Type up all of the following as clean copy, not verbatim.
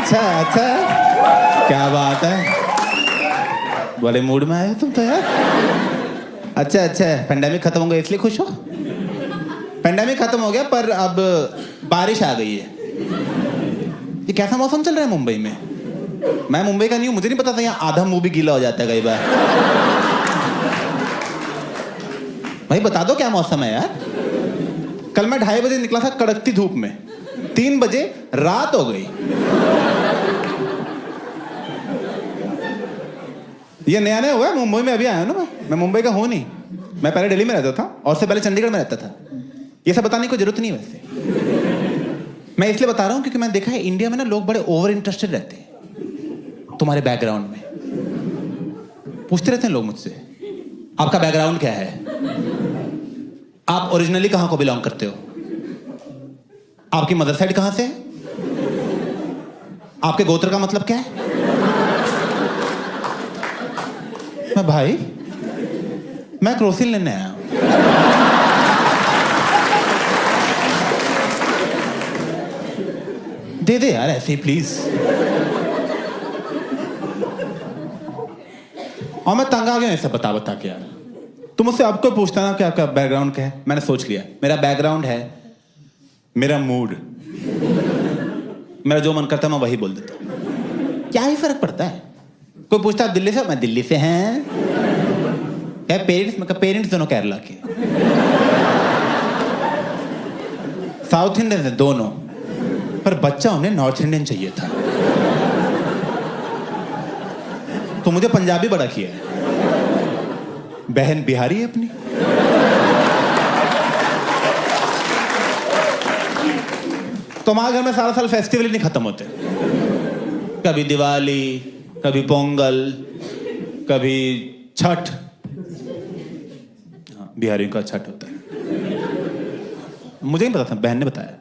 अच्छा अच्छा, क्या बात है, बड़े मूड में आए तुम तो यार। अच्छा अच्छा, पेंडेमिक खत्म हो गया इसलिए खुश हो? पेंडेमिक खत्म हो गया पर अब बारिश आ गई है। ये कैसा मौसम चल रहा है मुंबई में? मैं मुंबई का नहीं हूँ, मुझे नहीं पता था यहाँ आधा मुंह भी गीला हो जाता है कई बार। भाई बता दो क्या मौसम है यार। कल मैं 2:30 बजे निकला था कड़कती धूप में, 3 बजे रात हो गई। ये नया नया हुआ है, मुंबई में अभी आया हूं ना मैं मुंबई का हूं नहीं, मैं पहले दिल्ली में रहता था और उससे पहले चंडीगढ़ में रहता था। ये सब बताने की जरूरत नहीं है वैसे, मैं इसलिए बता रहा हूं क्योंकि मैंने देखा है इंडिया में ना लोग बड़े ओवर इंटरेस्टेड रहते हैं तुम्हारे बैकग्राउंड में। पूछते रहते हैं लोग मुझसे, आपका बैकग्राउंड क्या है, आप ओरिजिनली कहां को बिलोंग करते हो, आपकी मदर साइड कहां से है, आपके गोत्र का मतलब क्या है। मैं भाई मैं क्रोसिन लेने आया हूं। दे दे यार ऐसे ही प्लीज। और मैं तंग आ गया ऐसा बता बता के यार। तुम मुझसे आपको पूछता ना कि आपका बैकग्राउंड क्या है, मैंने सोच लिया मेरा बैकग्राउंड है मेरा मूड। मेरा जो मन करता है मैं वही बोल देता हूं, क्या ही फर्क पड़ता है। कोई पूछता है आप दिल्ली से, मैं दिल्ली से हैं। क्या पेरेंट्स, मैं पेरेंट्स दोनों केरला के, साउथ इंडियन है दोनों, पर बच्चा उन्हें नॉर्थ इंडियन चाहिए था तो मुझे पंजाबी बड़ा किया है। बहन बिहारी है अपनी। तो हमारे घर में सारा साल फेस्टिवल ही नहीं खत्म होते, कभी दिवाली, कभी पोंगल, कभी छठ। हाँ, बिहारियों का छठ होता है, मुझे नहीं पता था, बहन ने बताया।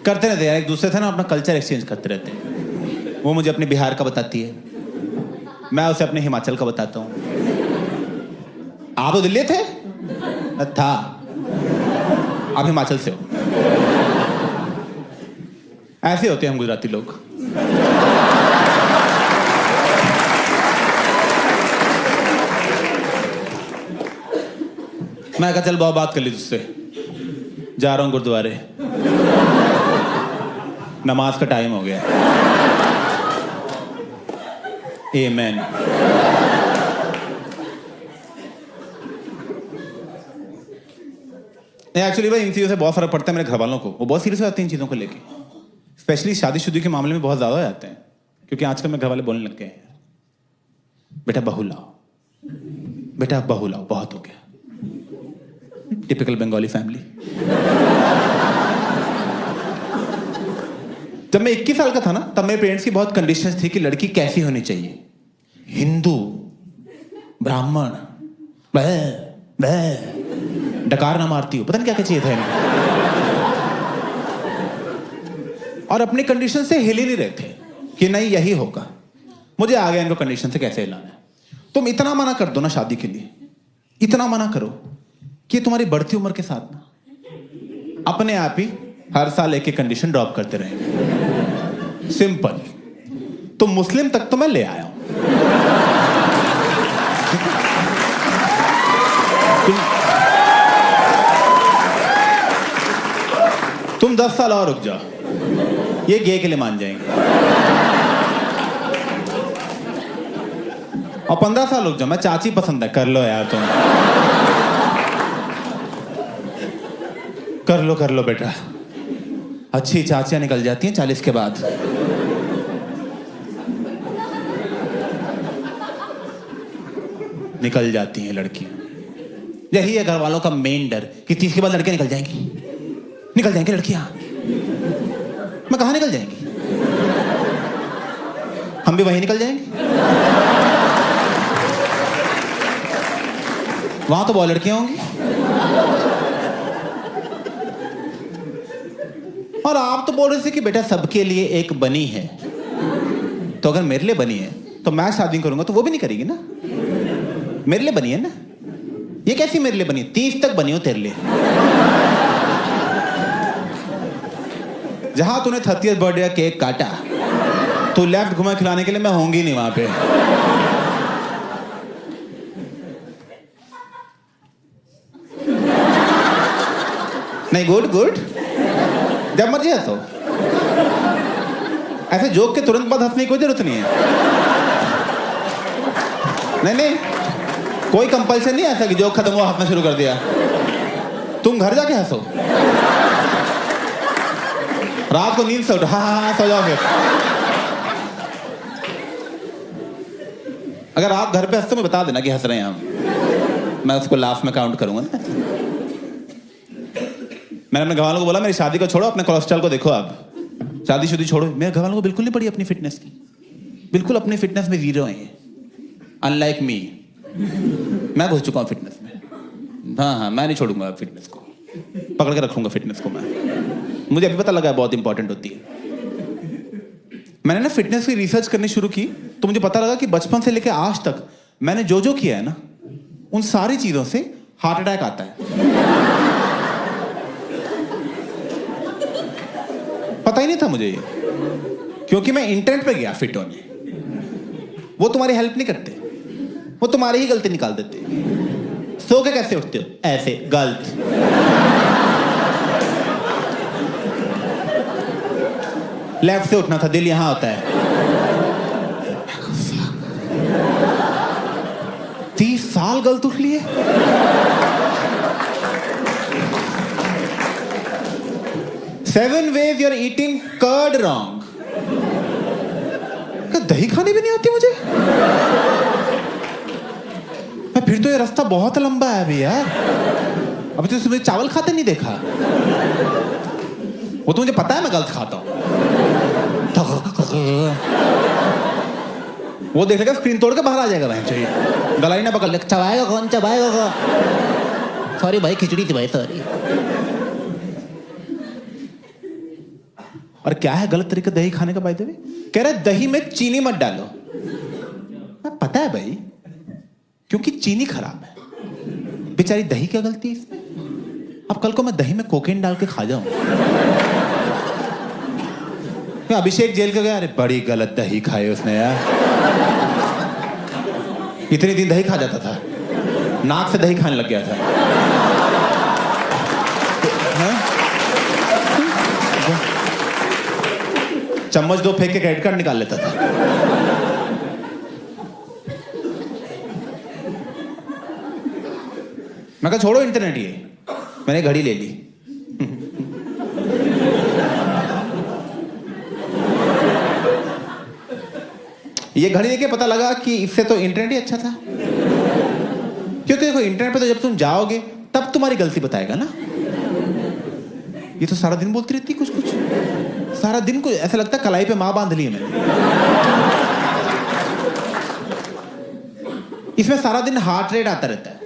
करते रहते यार एक दूसरे से ना, अपना कल्चर एक्सचेंज करते रहते हैं। वो मुझे अपने बिहार का बताती है, मैं उसे अपने हिमाचल का बताता हूँ। आप तो दिल्ली थे? था, आप हिमाचल से हो। ऐसे होते हैं हम गुजराती लोग। मैं कहा चल बहुत बात कर ली तुझसे, जा रहा हूं गुरुद्वारे, नमाज का टाइम हो गया। आमेन। एक्चुअली भाई इन चीज़ों से बहुत फर्क पड़ता है मेरे घर वालों को, वो बहुत सीरियस हो जाते हैं इन चीज़ों को लेके, स्पेशली शादीशुदी के मामले में बहुत ज़्यादा हो जाते हैं। क्योंकि आजकल मेरे घर वाले बोलने लग गए हैं, बेटा बहू लाओ, बेटा बहू लाओ, बहुत हो गया। Typical Bengali family. जब मैं 21 साल का था ना, तब मेरे पेरेंट्स की बहुत कंडीशंस थी कि लड़की कैसी होनी चाहिए, हिंदू, ब्राह्मण, डकार ना मारती हो, पता नहीं क्या क्या चाहिए था इन्हें। और अपनी कंडीशन से हिल ही नहीं रहे थे कि नहीं यही होगा। मुझे आ गया इनको कंडीशन से कैसे हिलाना है। तुम इतना मना कर दो ना शादी के लिए, इतना मना करो कि तुम्हारी बढ़ती उम्र के साथ ना अपने आप ही हर साल एक एक कंडीशन ड्रॉप करते रहेंगे। सिंपल। तो मुस्लिम तक तो मैं ले आया हूं। तुम 10 साल और रुक जाओ, ये गे के लिए मान जाएंगे। और 15 साल रुक जाओ, मैं चाची पसंद है, कर लो यार तुम, कर लो बेटा। अच्छी चाचियां निकल जाती हैं 40 के बाद। निकल जाती हैं लड़कियां। यही है घर वालों का मेन डर कि 30 के बाद लड़कियां निकल जाएंगी लड़कियां। मैं कहां निकल जाएंगी? हम भी वहीं निकल जाएंगे। वहां तो बहुत लड़कियां होंगी। और आप तो बोल रहे थे कि बेटा सबके लिए एक बनी है, तो अगर मेरे लिए बनी है तो मैं शादी करूंगा तो वो भी नहीं करेगी ना। मेरे लिए बनी है ना, ये कैसी मेरे लिए बनी? 30 तक बनी हो तेरे लिए। जहां तूने 30th बर्थडे का केक काटा, तू लेफ्ट घुमा खिलाने के लिए मैं होंगी नहीं वहां पे। नहीं, गुड गुड, जब मर्जी हंसो। ऐसे जोक के तुरंत बाद हंसने की कोई जरूरत नहीं है। नहीं, कोई कंपल्सन नहीं ऐसा कि जोक खत्म हुआ हंसना शुरू कर दिया। तुम घर जाके हंसो, रात को नींद से उठो, हाँ सो जाओ फिर। अगर आप घर पे हंसते मैं बता देना कि हंस रहे हैं हम, मैं उसको लाफ में काउंट करूंगा ना। मैंने अपने घरवालों को बोला मेरी शादी को छोड़ो, अपने कोलेस्ट्रॉल को देखो। आप शादी छोड़ो। मेरे घरवालों को बिल्कुल नहीं पड़ी अपनी फिटनेस की, बिल्कुल अपनी फिटनेस में जीरो है, अनलाइक मी। मैं घुस चुका हूँ फिटनेस में। हाँ, मैं नहीं छोड़ूंगा फिटनेस को, पकड़ के रखूंगा फिटनेस को मैं। मुझे अभी पता लगा बहुत इंपॉर्टेंट होती है। मैंने ना फिटनेस की रिसर्च करनी शुरू की तो मुझे पता लगा कि बचपन से लेकर आज तक मैंने जो जो किया है ना, उन सारी चीजों से हार्ट अटैक आता है। पता ही नहीं था मुझे ये, क्योंकि मैं इंटरनेट पे गया फिट होने। वो तुम्हारी हेल्प नहीं करते, वो तुम्हारी ही गलती निकाल देते। सो के कैसे उठते हो? ऐसे, गलत। लेफ्ट से उठना था, दिल यहां होता है। 30 साल गलत उठ लिए। Seven ways you're eating curd wrong. दही खाने भी नहीं आती मुझे। फिर तो ये रास्ता बहुत लंबा है अभी यार। अभी तो सुबह चावल खाते नहीं देखा। वो तो मुझे पता है मैं गलत खाता हूं। वो देखेगा स्क्रीन तोड़ के बाहर आ जाएगा भाई, चाहिए गला ही ना पकड़ ले। चबाएगा कौन, चबाएगा कौन? सॉरी भाई, खिचड़ी थी भाई, सॉरी। और क्या है गलत तरीका दही खाने का? बाय द वे कह रहा है दही में चीनी मत डालो। पता है भाई, क्योंकि चीनी खराब है। बेचारी दही क्या गलती है इसमें? अब कल को मैं दही में कोकेन डाल के खा जाऊं। अभिषेक जेल के गया, अरे बड़ी गलत दही खाई उसने यार। इतने दिन दही खा जाता था, नाक से दही खाने लग गया था। चम्मच दो फेंक के क्रेडिट कार्ड निकाल लेता था। मैं कहा छोड़ो इंटरनेट, ये मैंने घड़ी ले ली। ये घड़ी लेके पता लगा कि इससे तो इंटरनेट ही अच्छा था। क्योंकि देखो इंटरनेट पे तो जब तुम जाओगे तब तुम्हारी गलती बताएगा ना। ये तो सारा दिन बोलती रहती कुछ कुछ, सारा दिन को ऐसा लगता है कलाई पे मां बांध ली है मैंने। इसमें सारा दिन हार्ट रेट आता रहता है,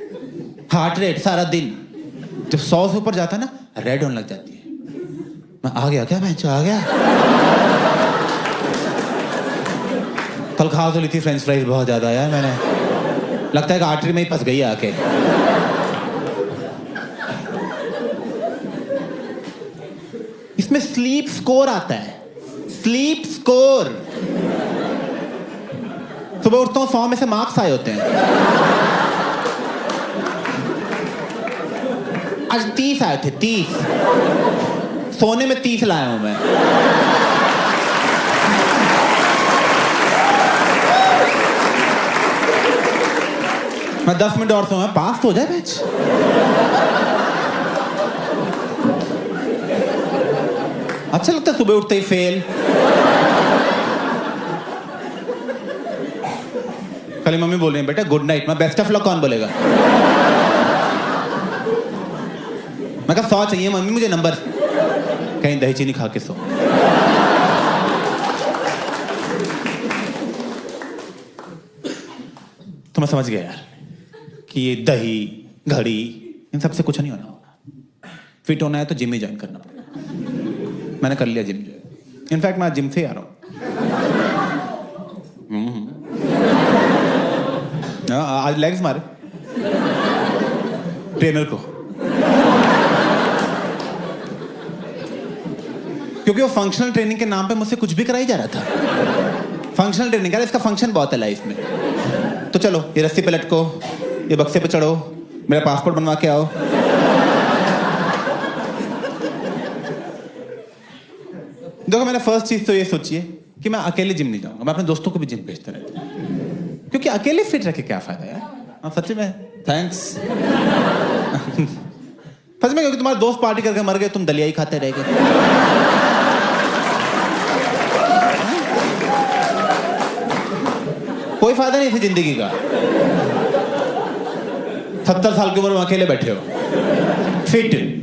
हार्ट रेट सारा दिन। जब 100 से ऊपर जाता है ना, रेड होने लग जाती है। मैं आ गया क्या? मैं आ गया। कल खा तो ली थी फ्रेंच फ्राइज बहुत ज्यादा यार मैंने, लगता है कि आर्टरी में ही फंस गई आके। इसमें स्लीप स्कोर आता है, स्लीप स्कोर। सुबह उठता हूं 100 में से मार्क्स आए होते हैं। आज 30 आए थे, 30। सोने में 30 लाया हूं मैं। मैं 10 मिनट और सोऊं, पास तो हो जाए बैच। अच्छा लगता है सुबह उठते ही फेल। कल मम्मी बोल रही है बेटा गुड नाइट, मैं बेस्ट ऑफ लक कौन बोलेगा? मैं कहा 100 चाहिए मम्मी मुझे नंबर। कहीं दही चीनी खा के सो। तो मैं समझ गया यार कि ये दही घड़ी इन सबसे कुछ नहीं होना होगा। फिट होना है तो जिम ही ज्वाइन करना पड़ेगा। मैंने कर लिया जिम ज्वाइन। इनफैक्ट मैं जिम से ही आ रहा हूँ। आज लेग्स मारे ट्रेनर को। क्योंकि वो फंक्शनल ट्रेनिंग के नाम पे मुझसे कुछ भी कराई जा रहा था। फंक्शनल ट्रेनिंग, यार इसका फंक्शन बहुत है लाइफ में। तो चलो ये रस्सी पे लटको, ये बक्से पे चढ़ो, मेरा पासपोर्ट बनवा के आओ। देखो मैंने फर्स्ट चीज तो ये सोची है कि मैं अकेले जिम नहीं जाऊंगा, मैं अपने दोस्तों को भी जिम भेजता रहता हूँ, क्योंकि अकेले फिट रह के क्या फायदा यार। हाँ सच में, थैंक्स। सच में, क्योंकि तुम्हारे दोस्त पार्टी करके मर गए, तुम दलिया ही खाते रह गए। कोई फायदा नहीं थी जिंदगी का। 70 साल की उम्र में अकेले बैठे हो, फिट।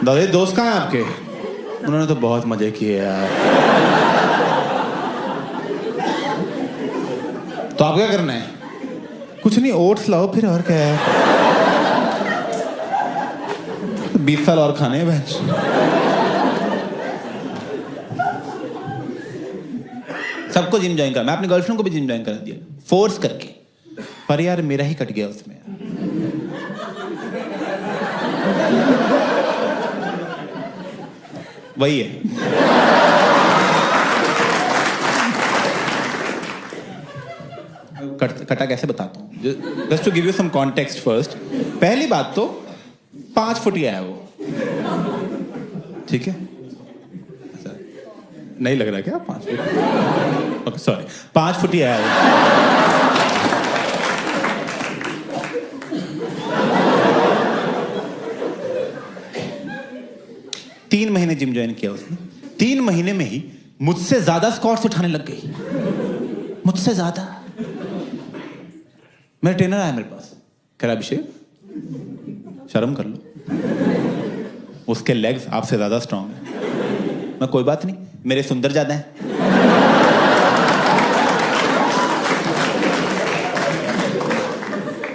दादा दोस्त कहाँ हैं आपके? उन्होंने तो बहुत मजे किए यार। तो आप क्या करना है? कुछ नहीं, ओट्स लाओ फिर, और क्या है। 20 साल और खाने हैं बहन। सबको जिम ज्वाइन कर, मैं अपनी गर्लफ्रेंड को भी जिम ज्वाइन कर दिया फोर्स करके, पर यार मेरा ही कट गया उसमें। वही है। कटा कैसे बताता हूँ, just to give you some context first. पहली बात तो 5 फुटिया है वो, ठीक है? नहीं लग रहा क्या 5 फुट? ओके सॉरी, 5 फुटिया है वो। 3 महीने जिम ज्वाइन किया उसने। 3 महीने में ही मुझसे ज्यादा स्क्वाट्स उठाने लग गई, मुझसे ज्यादा। मेरा ट्रेनर आया मेरे पास, कह रहा अभिषेक शर्म कर लो, उसके लेग्स आपसे ज्यादा स्ट्रांग है। मैं कोई बात नहीं, मेरे सुंदर ज्यादा हैं।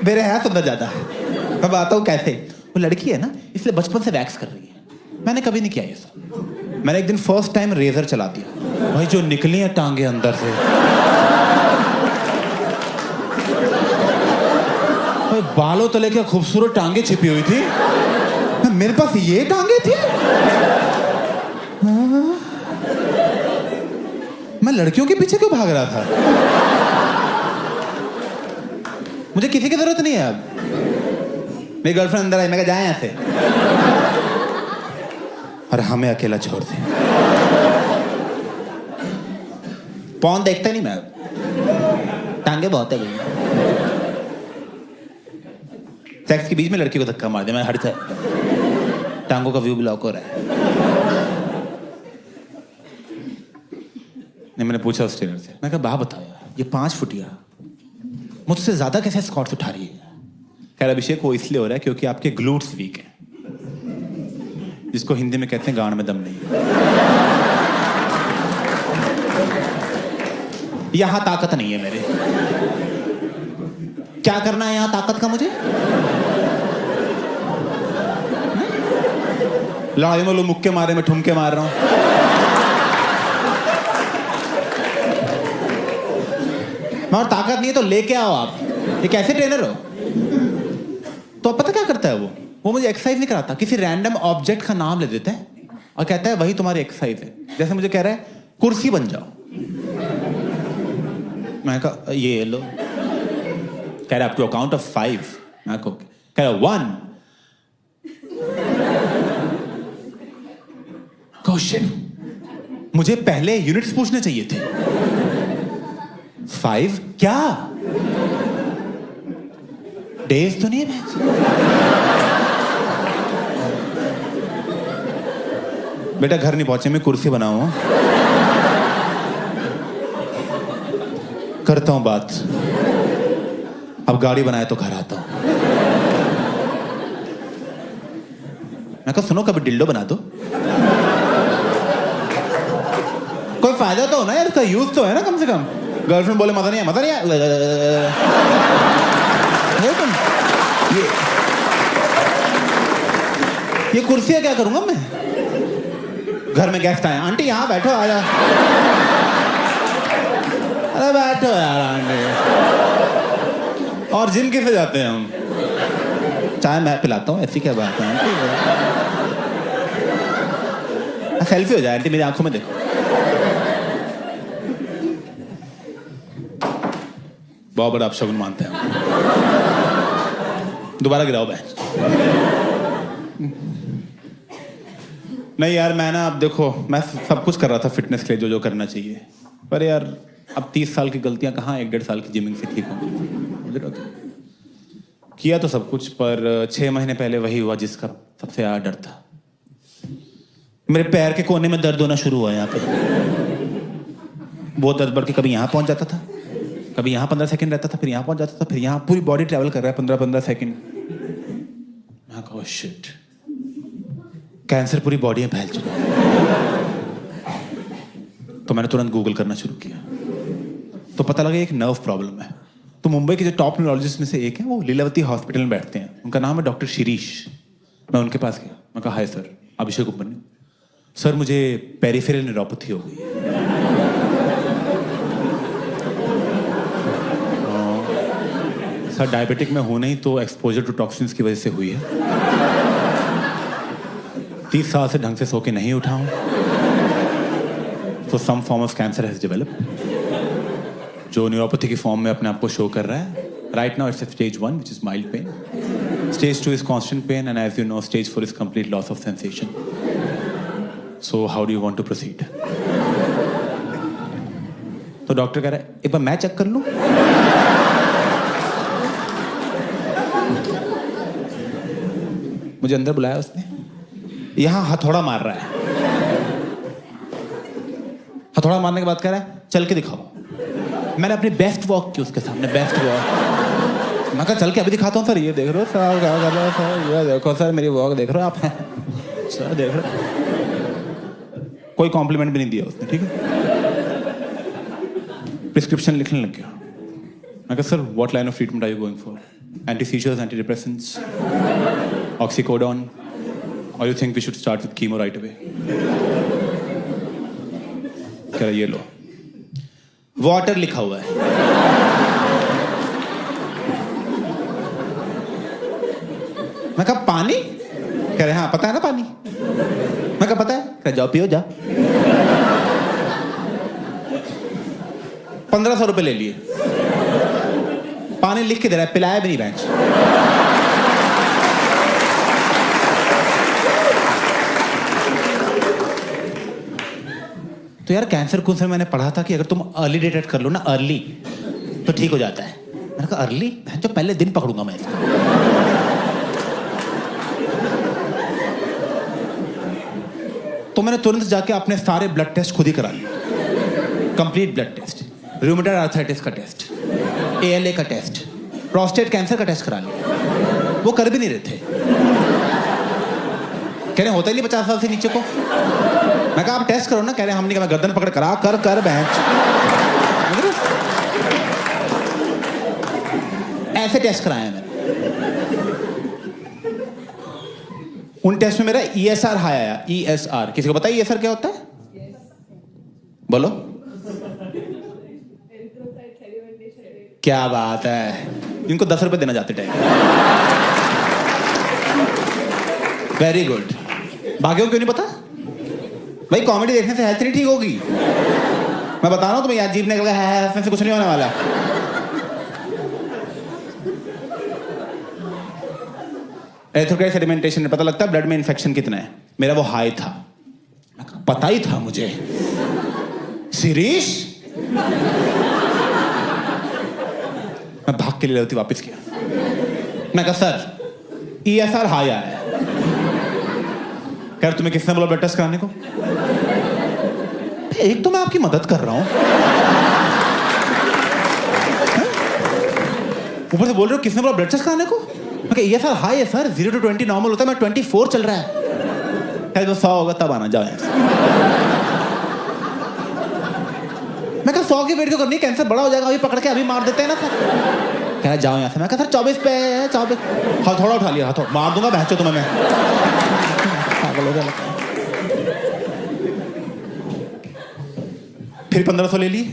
मेरे है सुंदर ज्यादा। मैं बताता हूँ कैसे। वो लड़की है ना, इसलिए बचपन से वैक्स कर रही है। मैंने कभी नहीं किया ये सब। मैंने एक दिन फर्स्ट टाइम रेजर चला दिया, भाई जो निकली है टांगे अंदर से। भाई बालों तले क्या खूबसूरत टांगे छिपी हुई थी, मेरे पास ये टांगे थी। मैं लड़कियों के पीछे क्यों भाग रहा था? मुझे किसी की जरूरत नहीं है अब। मेरी गर्लफ्रेंड अंदर आई, मैं कहा जाए यहां से, और हमें अकेला छोड़ दे। पॉन देखता नहीं मैं, टांगे बहुत है भैया। सेक्स के बीच में लड़की को धक्का मार दिया, मैं हट जाए, टांगों का व्यू ब्लॉक हो रहा है। नहीं, मैंने पूछा उस ट्रेनर से, मैं कहा बात बताओ यार, ये 5 फुटिया मुझसे ज्यादा कैसे स्क्वाट्स उठा रही है? कह रहा अभिषेक वो इसलिए हो रहा है क्योंकि आपके ग्लूट्स वीक हैं, जिसको हिंदी में कहते हैं गांड में दम नहीं। यहां ताकत नहीं है मेरे। क्या करना है यहां ताकत का मुझे? लड़ाई में लोग मुक्के मारे, मैं ठुमके मार रहा हूं। और ताकत नहीं है तो लेके आओ आप। ये कैसे ट्रेनर हो? तो अब पता क्या करता है वो मुझे एक्सरसाइज नहीं कराता, किसी रैंडम ऑब्जेक्ट का नाम ले देता है और कहता है वही तुम्हारी एक्सरसाइज है। जैसे मुझे कह रहा है कुर्सी बन जाओ, मैं कहा ये लो। कह रहा है टू काउंट ऑफ 5। मैं कह रहा 1। क्वेश्चन, मुझे पहले यूनिट्स पूछने चाहिए थे। 5 क्या? डेज तो नहीं है। बेटा घर नहीं पहुंचे, मैं कुर्सी बनाऊं, करता हूं बात। अब गाड़ी बनाए तो घर आता हूं। मैं कहा सुनो कभी डिल्डो बना दो, कोई फायदा तो हो ना यार, इसका यूज तो है ना कम से कम। गर्लफ्रेंड बोले मजा नहीं है, मजा नहीं है। ये कुर्सियां क्या करूंगा मैं? घर में गेस्ट आए, आंटी यहाँ बैठो, आजा। अरे बैठो। बैठो यार आंटी, और जिम कैसे जाते हैं हम? चाय मैं पिलाता हूँ, ऐसी क्या बात है आंटी? सेल्फी हो जाए आंटी, मेरी आंखों में देखो। बहुत बड़ा अपशगुन मानते हैं, दोबारा गिराओ बहन। नहीं यार, मैं ना, अब देखो, मैं सब कुछ कर रहा था फिटनेस के लिए, जो जो करना चाहिए, पर यार अब 30 साल की गलतियां कहाँ 1-1.5 साल की जिमिंग से ठीक होंगी। किया तो सब कुछ, पर 6 महीने पहले वही हुआ जिसका सबसे ज्यादा डर था। मेरे पैर के कोने में दर्द होना शुरू हुआ यहाँ पे। वो दर्द बढ़ के कभी यहाँ पहुंच जाता था, कभी यहाँ 15 सेकंड रहता था, फिर यहाँ पहुंच जाता था, फिर यहाँ पूरी बॉडी ट्रैवल कर रहा है 15-15 सेकंड। मैं कहा शिट, कैंसर पूरी बॉडी में फैल चुका है। तो मैंने तुरंत गूगल करना शुरू किया, तो पता लगा एक नर्व प्रॉब्लम है। तो मुंबई के जो टॉप न्यूरोलॉजिस्ट में से एक है, वो लीलावती हॉस्पिटल में बैठते हैं, उनका नाम है डॉक्टर शिरीष। मैं उनके पास गया, मैं कहा हाय सर, अभिषेक उपमन्यु सर, मुझे पेरिफेरल न्यूरोपैथी हो गई है। सर डायबिटिक में हूं नहीं, तो एक्सपोजर टू टॉक्सिन्स की वजह से हुई है। 30 साल से ढंग से सो के नहीं उठा हूं, तो some form of cancer has developed, जो न्यूरोपैथी की फॉर्म में अपने आप को शो कर रहा है। Right now it's at stage 1 which is mild pain, stage 2 is constant pain, and as you know stage 4 is complete loss of sensation. So how do you want to proceed? तो doctor कह रहा है एक बार मैं check कर लूं। मुझे अंदर बुलाया उसने, यहां हथौड़ा मार रहा है। हथौड़ा मारने के बाद कह रहा है चल के दिखाओ। मैंने अपनी बेस्ट वॉक की उसके सामने, बेस्ट वॉक। मैं कहा चल के अभी दिखाता हूँ सर, ये देख रहे हो सर, क्या कर रहे हो सर, ये देखो सर मेरी वॉक देख रहे हो आप? सर देख रहे हो? कोई कॉम्प्लीमेंट भी नहीं दिया उसने, ठीक है। प्रिस्क्रिप्शन लिखने लग गया। मैं कहा sir what line of treatment are you going for? Anti seizures, anti depressants, oxycodone, और you think we should start with chemo right away? कह रहा ये लो, वाटर लिखा हुआ है। मैं कहा पानी? कह रहे हाँ पता है ना पानी। मैं कहा पता है। कह जाओ पियो जा। 1500 रुपए ले लिए, पानी लिख के दे रहा है, पिलाया भी नहीं बेंच। तो यार कैंसर कोर्स में मैंने पढ़ा था कि अगर तुम अर्ली डिटेक्ट कर लो ना, अर्ली, तो ठीक हो जाता है। मैंने कहा अर्ली, जो पहले दिन पकड़ूंगा मैं इसका। तो मैंने तुरंत जाके अपने सारे ब्लड टेस्ट खुद ही करा लिए, complete blood test, rheumatoid arthritis का टेस्ट, ALA का टेस्ट, प्रोस्टेट कैंसर का टेस्ट करा लिया। वो कर भी नहीं रहे थे, कह रहे होता ही नहीं 50 साल से नीचे को। मैं कहा आप टेस्ट करो ना। कह रहे हम नहीं, मैं गर्दन पकड़ करा कर बहन। ऐसे टेस्ट कराया मैंने। उन टेस्ट में मेरा ESR हाई आया। ESR किसी को पता है ESR क्या होता है? बोलो। क्या बात है, इनको 10 रुपए देना चाहते टाइम। Very good. बाकियों को क्यों नहीं पता? भाई कॉमेडी देखने से हेल्थ नहीं ठीक होगी। मैं बता रहा हूं तुम्हें, यार जीभ निकल गया है, इसमें से कुछ नहीं होने वाला। एरिथ्रोक्राइट सेडिमेंटेशन में पता लगता है ब्लड में इन्फेक्शन कितना है। मेरा वो हाई था, पता ही था मुझे। शिरीष, मैं भाग के लिए लेती वापस किया। मैं कहा सर ESR हाई आया है। कह तुम्हें किसने बोला ब्लड टेस्ट कराने को? एक तो मैं आपकी मदद कर रहा हूं, ऊपर से बोल रहे हो किसने बोला ब्लड टेस्ट कराने को? मैं कहा ESR हाई है सर, 0 to 20 नॉर्मल होता है, मैं 24 चल रहा है। कह 100 होगा तब आना, जाओ यहाँ से। मैं कहा 100 की वेट क्यों करनी है, कैंसर बड़ा हो जाएगा, अभी पकड़ के अभी मार देते हैं ना सर। कह रहा जाओ यहाँ से। मैं कहा सर 24 पे है, 24। हथौड़ा उठा लिया, हथौड़ा मार दूंगा बहचो तुम्हें मैं। पागल हो गया। फिर 1500 ले लिए।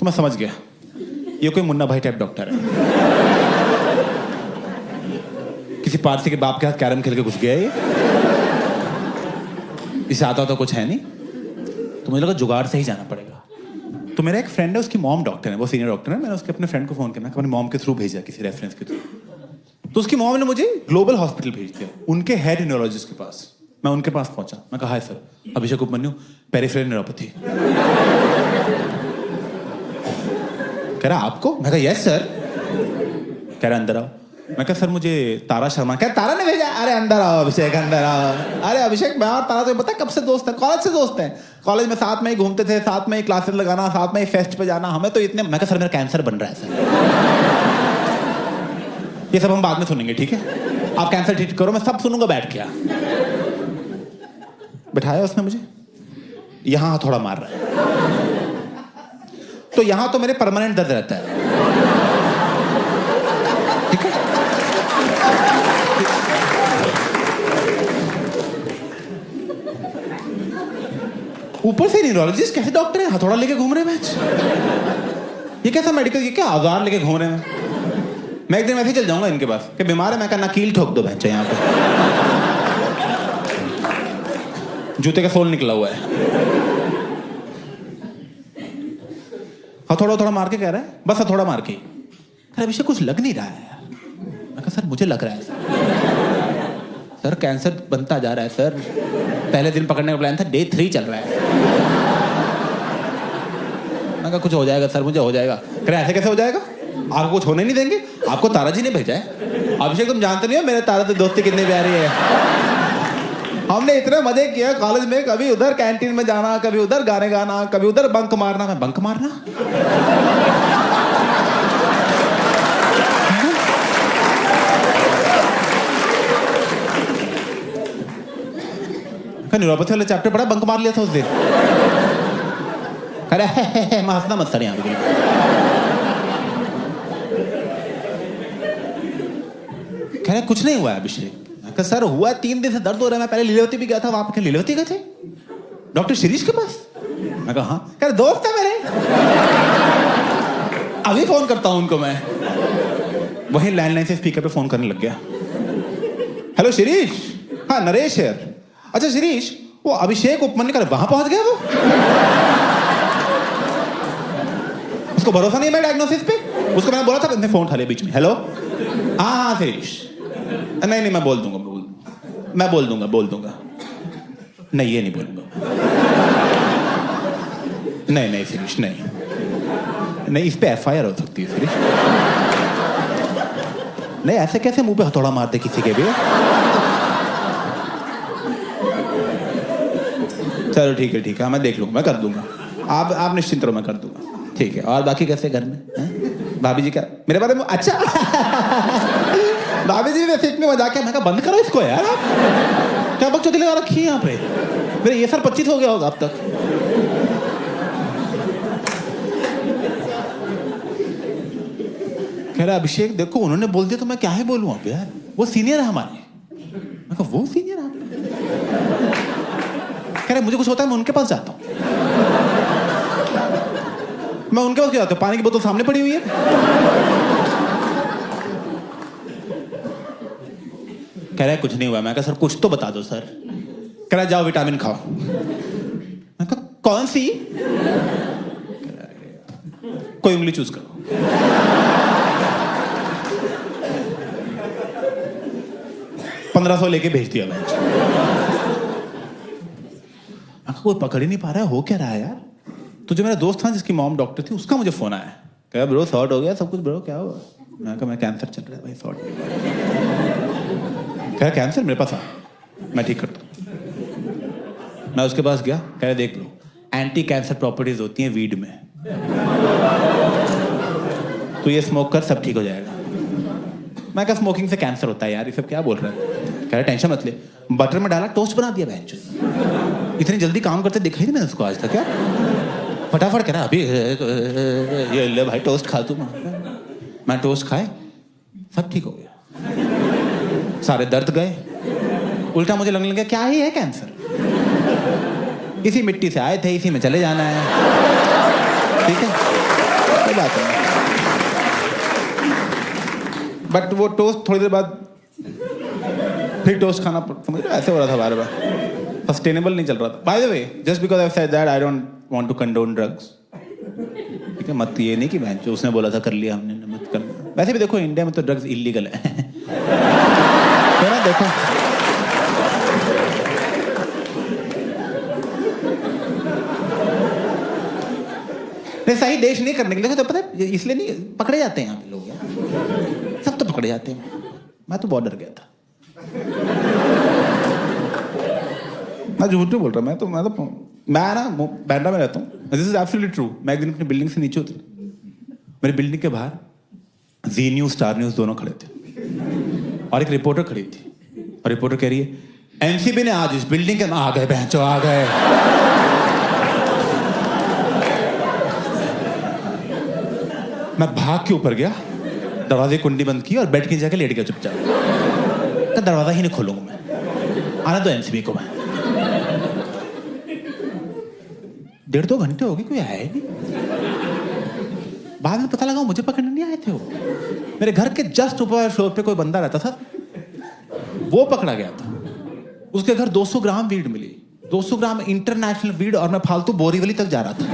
तो मैं समझ गया ये कोई मुन्ना भाई टाइप डॉक्टर है। किसी पारसी के बाप के हाथ कैरम खेल के घुस गया ये। इसे आता तो कुछ है नहीं, तो मुझे लगा जुगाड़ से ही जाना पड़ेगा। तो मेरा एक फ्रेंड है, उसकी मॉम डॉक्टर है, वो सीनियर डॉक्टर है। मैंने उसके अपने फ्रेंड को फोन किया, मैंने अपनी मॉम के थ्रू भेजा, किसी रेफरेंस के थ्रू। तो उसकी मॉम ने मुझे ग्लोबल हॉस्पिटल भेज दिया, उनके हेड न्यूरोलॉजिस्ट के पास। मैं उनके पास पहुंचा, मैं कहा हाय सर, अभिषेक उपमन्यु, पेरिफेरल न्यूरोपैथी। कह रहा आपको? मैं कहा यस सर। कह रहा अंदर आओ। मैं कहा सर मुझे तारा शर्मा। क्या तारा ने भेजा? अरे अंदर आओ अभिषेक, अंदर आओ। अरे अभिषेक, मैं और तारा तो पता है कब से दोस्त है, कॉलेज से दोस्त हैं। कॉलेज में साथ में ही घूमते थे, साथ में ही क्लासेस लगाना, साथ में ही फेस्ट पे जाना, हमें तो इतने। मैं कहा सर मेरा कैंसर बन रहा है सर। ये सब हम बाद में सुनेंगे, ठीक है? आप कैंसर ट्रीट करो, मैं सब सुनूंगा बैठ के। बिठाया उसने मुझे, यहां थोड़ा मार रहा है, तो यहां तो मेरे परमानेंट दर्द रहता है, ठीक है? ऊपर से न्यूरोलॉजिस्ट कैसे डॉक्टर है, हथौड़ा लेके घूम रहे हैं। ये कैसा मेडिकल, ये क्या औजार लेके घूम रहे हैं? मैं एक दिन वैसे ही चल जाऊंगा इनके पास कि बीमार है। मैं कहना कील ठोक दो बच्चे, यहाँ पे जूते का सोल निकला हुआ है। हथौड़ा थोड़ा मार के कह रहा है, बस हथौड़ा मार के। अरे अभिषेक कुछ लग नहीं रहा है यार। मैं कहा सर मुझे लग रहा है सर कैंसर बनता जा रहा है सर। पहले दिन पकड़ने का प्लान था, डे 3 चल रहा है। मैं कहा कुछ हो जाएगा सर, मुझे हो जाएगा। कह रहे ऐसे कैसे हो जाएगा, आपको कुछ होने नहीं देंगे, आपको तारा जी ने भेजा है। अभिषेक तुम जानते नहीं हो मेरे तारा से दोस्ती कितनी प्यारी है। हमने इतने मजे किए कॉलेज में, कभी उधर कैंटीन में जाना, कभी उधर गाने गाना, कभी उधर बंक मारना। मैं बंक मारना? न्यूरोपैथी वाले चैप्टर पढ़ा, बंक मार लिया था उस दिन। अरे मैं हंसना मत सर यहाँ पे। कह रहे कुछ नहीं हुआ है अभिषेक। सर हुआ 3 दिन से दर्द हो रहा है। मैं पहले लीलावती भी गया था, वहां पे लीलावती गए थे डॉक्टर शिरीष के पास। मैं कहा हाँ। कह रहे दोस्त है मेरे, अभी फोन करता हूं उनको मैं। वही लैंडलाइन से स्पीकर पे फोन करने लग गया। हेलो शिरीष, हाँ नरेश है। अच्छा शिरीष, वो अभिषेक उपमन्यु का वहां पहुंच गया वो? उसको भरोसा नहीं है मेरे डायग्नोसिस पे। उसको मैंने बोला था, इसने फोन उठा लिया बीच में। हेलो, हाँ शिरीष, नहीं मैं बोल दूंगा, बोल दूंगा। नहीं ये नहीं बोलूंगा। नहीं शिरीष, नहीं इस पे FIR हो सकती है शिरीष। नहीं ऐसे कैसे मुंह पे हथौड़ा मारते किसी के भी। चलो ठीक है, मैं देख लूंगा, मैं कर दूंगा। आप निश्चिंत रहो, मैं कर दूंगा, ठीक है। और बाकी कैसे घर में भाभी जी क्या मेरे बारे में? अच्छा भाभी जी ने सीट में मजाक किया। मैं कहा बंद करो इसको यार, आप क्या बकचोदी लगा रखी है यहाँ पे। मेरे ये सर 25 हो गया होगा अब तक। कह रहा अभिषेक देखो उन्होंने बोल दिया तो मैं क्या ही बोलूं अब यार, वो सीनियर है हमारे। मैं कहा वो सीनियर है? कह रहे मुझे कुछ होता है मैं उनके पास जाता हूँ। मैं उनके पास जाता हूँ, पानी की बोतल सामने पड़ी हुई है। कह रहा कुछ नहीं हुआ। मैं कहा सर कुछ तो बता दो सर। कह रहा जाओ विटामिन खाओ। मैं कहा कौन सी? कोई उंगली चूज करो। $1500 लेके भेज दिया मैं। कोई पकड़ ही नहीं पा रहा है, हो क्या रहा है यार। तो जो मेरा दोस्त था जिसकी मॉम डॉक्टर थी, उसका मुझे फोन आया। कहा ब्रो शॉर्ट हो गया सब कुछ। ब्रो क्या हुआ? मैं कहा मैं कैंसर चल रहा है भाई, शॉर्ट। कह कैंसर मेरे पास आ, मैं ठीक करता हूँ। मैं उसके पास गया। कह रहे देख लो एंटी कैंसर प्रॉपर्टीज होती हैं वीड में, तो ये स्मोक कर सब ठीक हो जाएगा। मैं कहा स्मोकिंग से कैंसर होता है यार, ये सब क्या बोल रहा है। कह रहा टेंशन मत ले। बटर में डाला, टोस्ट बना दिया बेंच। इतनी जल्दी काम करते देखा ही नहीं मैंने उसको आज तक। क्या फटाफट कह रहा अभी ये ले भाई टोस्ट खा तू। मैं टोस्ट खाए, सब ठीक हो गया, सारे दर्द गए। उल्टा मुझे लगने लगा क्या ही है कैंसर, इसी मिट्टी से आए थे, इसी में चले जाना है। ठीक है। सही बात है। बट वो टोस्ट थोड़ी देर बाद फिर टोस्ट खाना समझ रहे हो? ऐसे हो रहा था बार बार, सस्टेनेबल नहीं चल रहा था। By the way, just because I said that I don't want to condone drugs, ठीक है, मत ये नहीं कि मैं जो उसने बोला था कर लिया हमने, मत करना। वैसे भी देखो इंडिया में तो ड्रग्स इलीगल है तो ना देखो, नहीं सही देश नहीं करने के लिए तो पता है, इसलिए नहीं पकड़े जाते हैं यहाँ पे लोग यार, सब तो पकड़े जाते हैं। मैं तो बहुत डर गया था, मैं झूठ नहीं बोल रहा, मैं ना बैंड्रा में रहता हूँ, दिस इज एब्सोल्युटली ट्रू। मैं एक दिन अपनी बिल्डिंग से नीचे उतरा, मेरी बिल्डिंग के बाहर जी न्यूज, स्टार न्यूज दोनों खड़े थे और एक रिपोर्टर खड़ी थी, और रिपोर्टर कह रही है एनसीबी ने आज इस बिल्डिंग के, आ गए बहनचो आ गए। मैं भाग के ऊपर गया, दरवाजे कुंडी बंद की और बेड की जाके लेट गया चुपचाप, दरवाजा ही नहीं खोलूंगा मैं, आने दो एनसीबी को। मैं 1.5-2 घंटे हो गए, कोई आया ही नहीं। बाद में पता लगा मुझे पकड़ने नहीं आए थे वो, मेरे घर के जस्ट ऊपर फ्लोर पे कोई बंदा रहता था, वो पकड़ा गया था। उसके घर 200 ग्राम वीड मिली, 200 ग्राम इंटरनेशनल वीड, और मैं फालतू बोरीवली तक जा रहा था।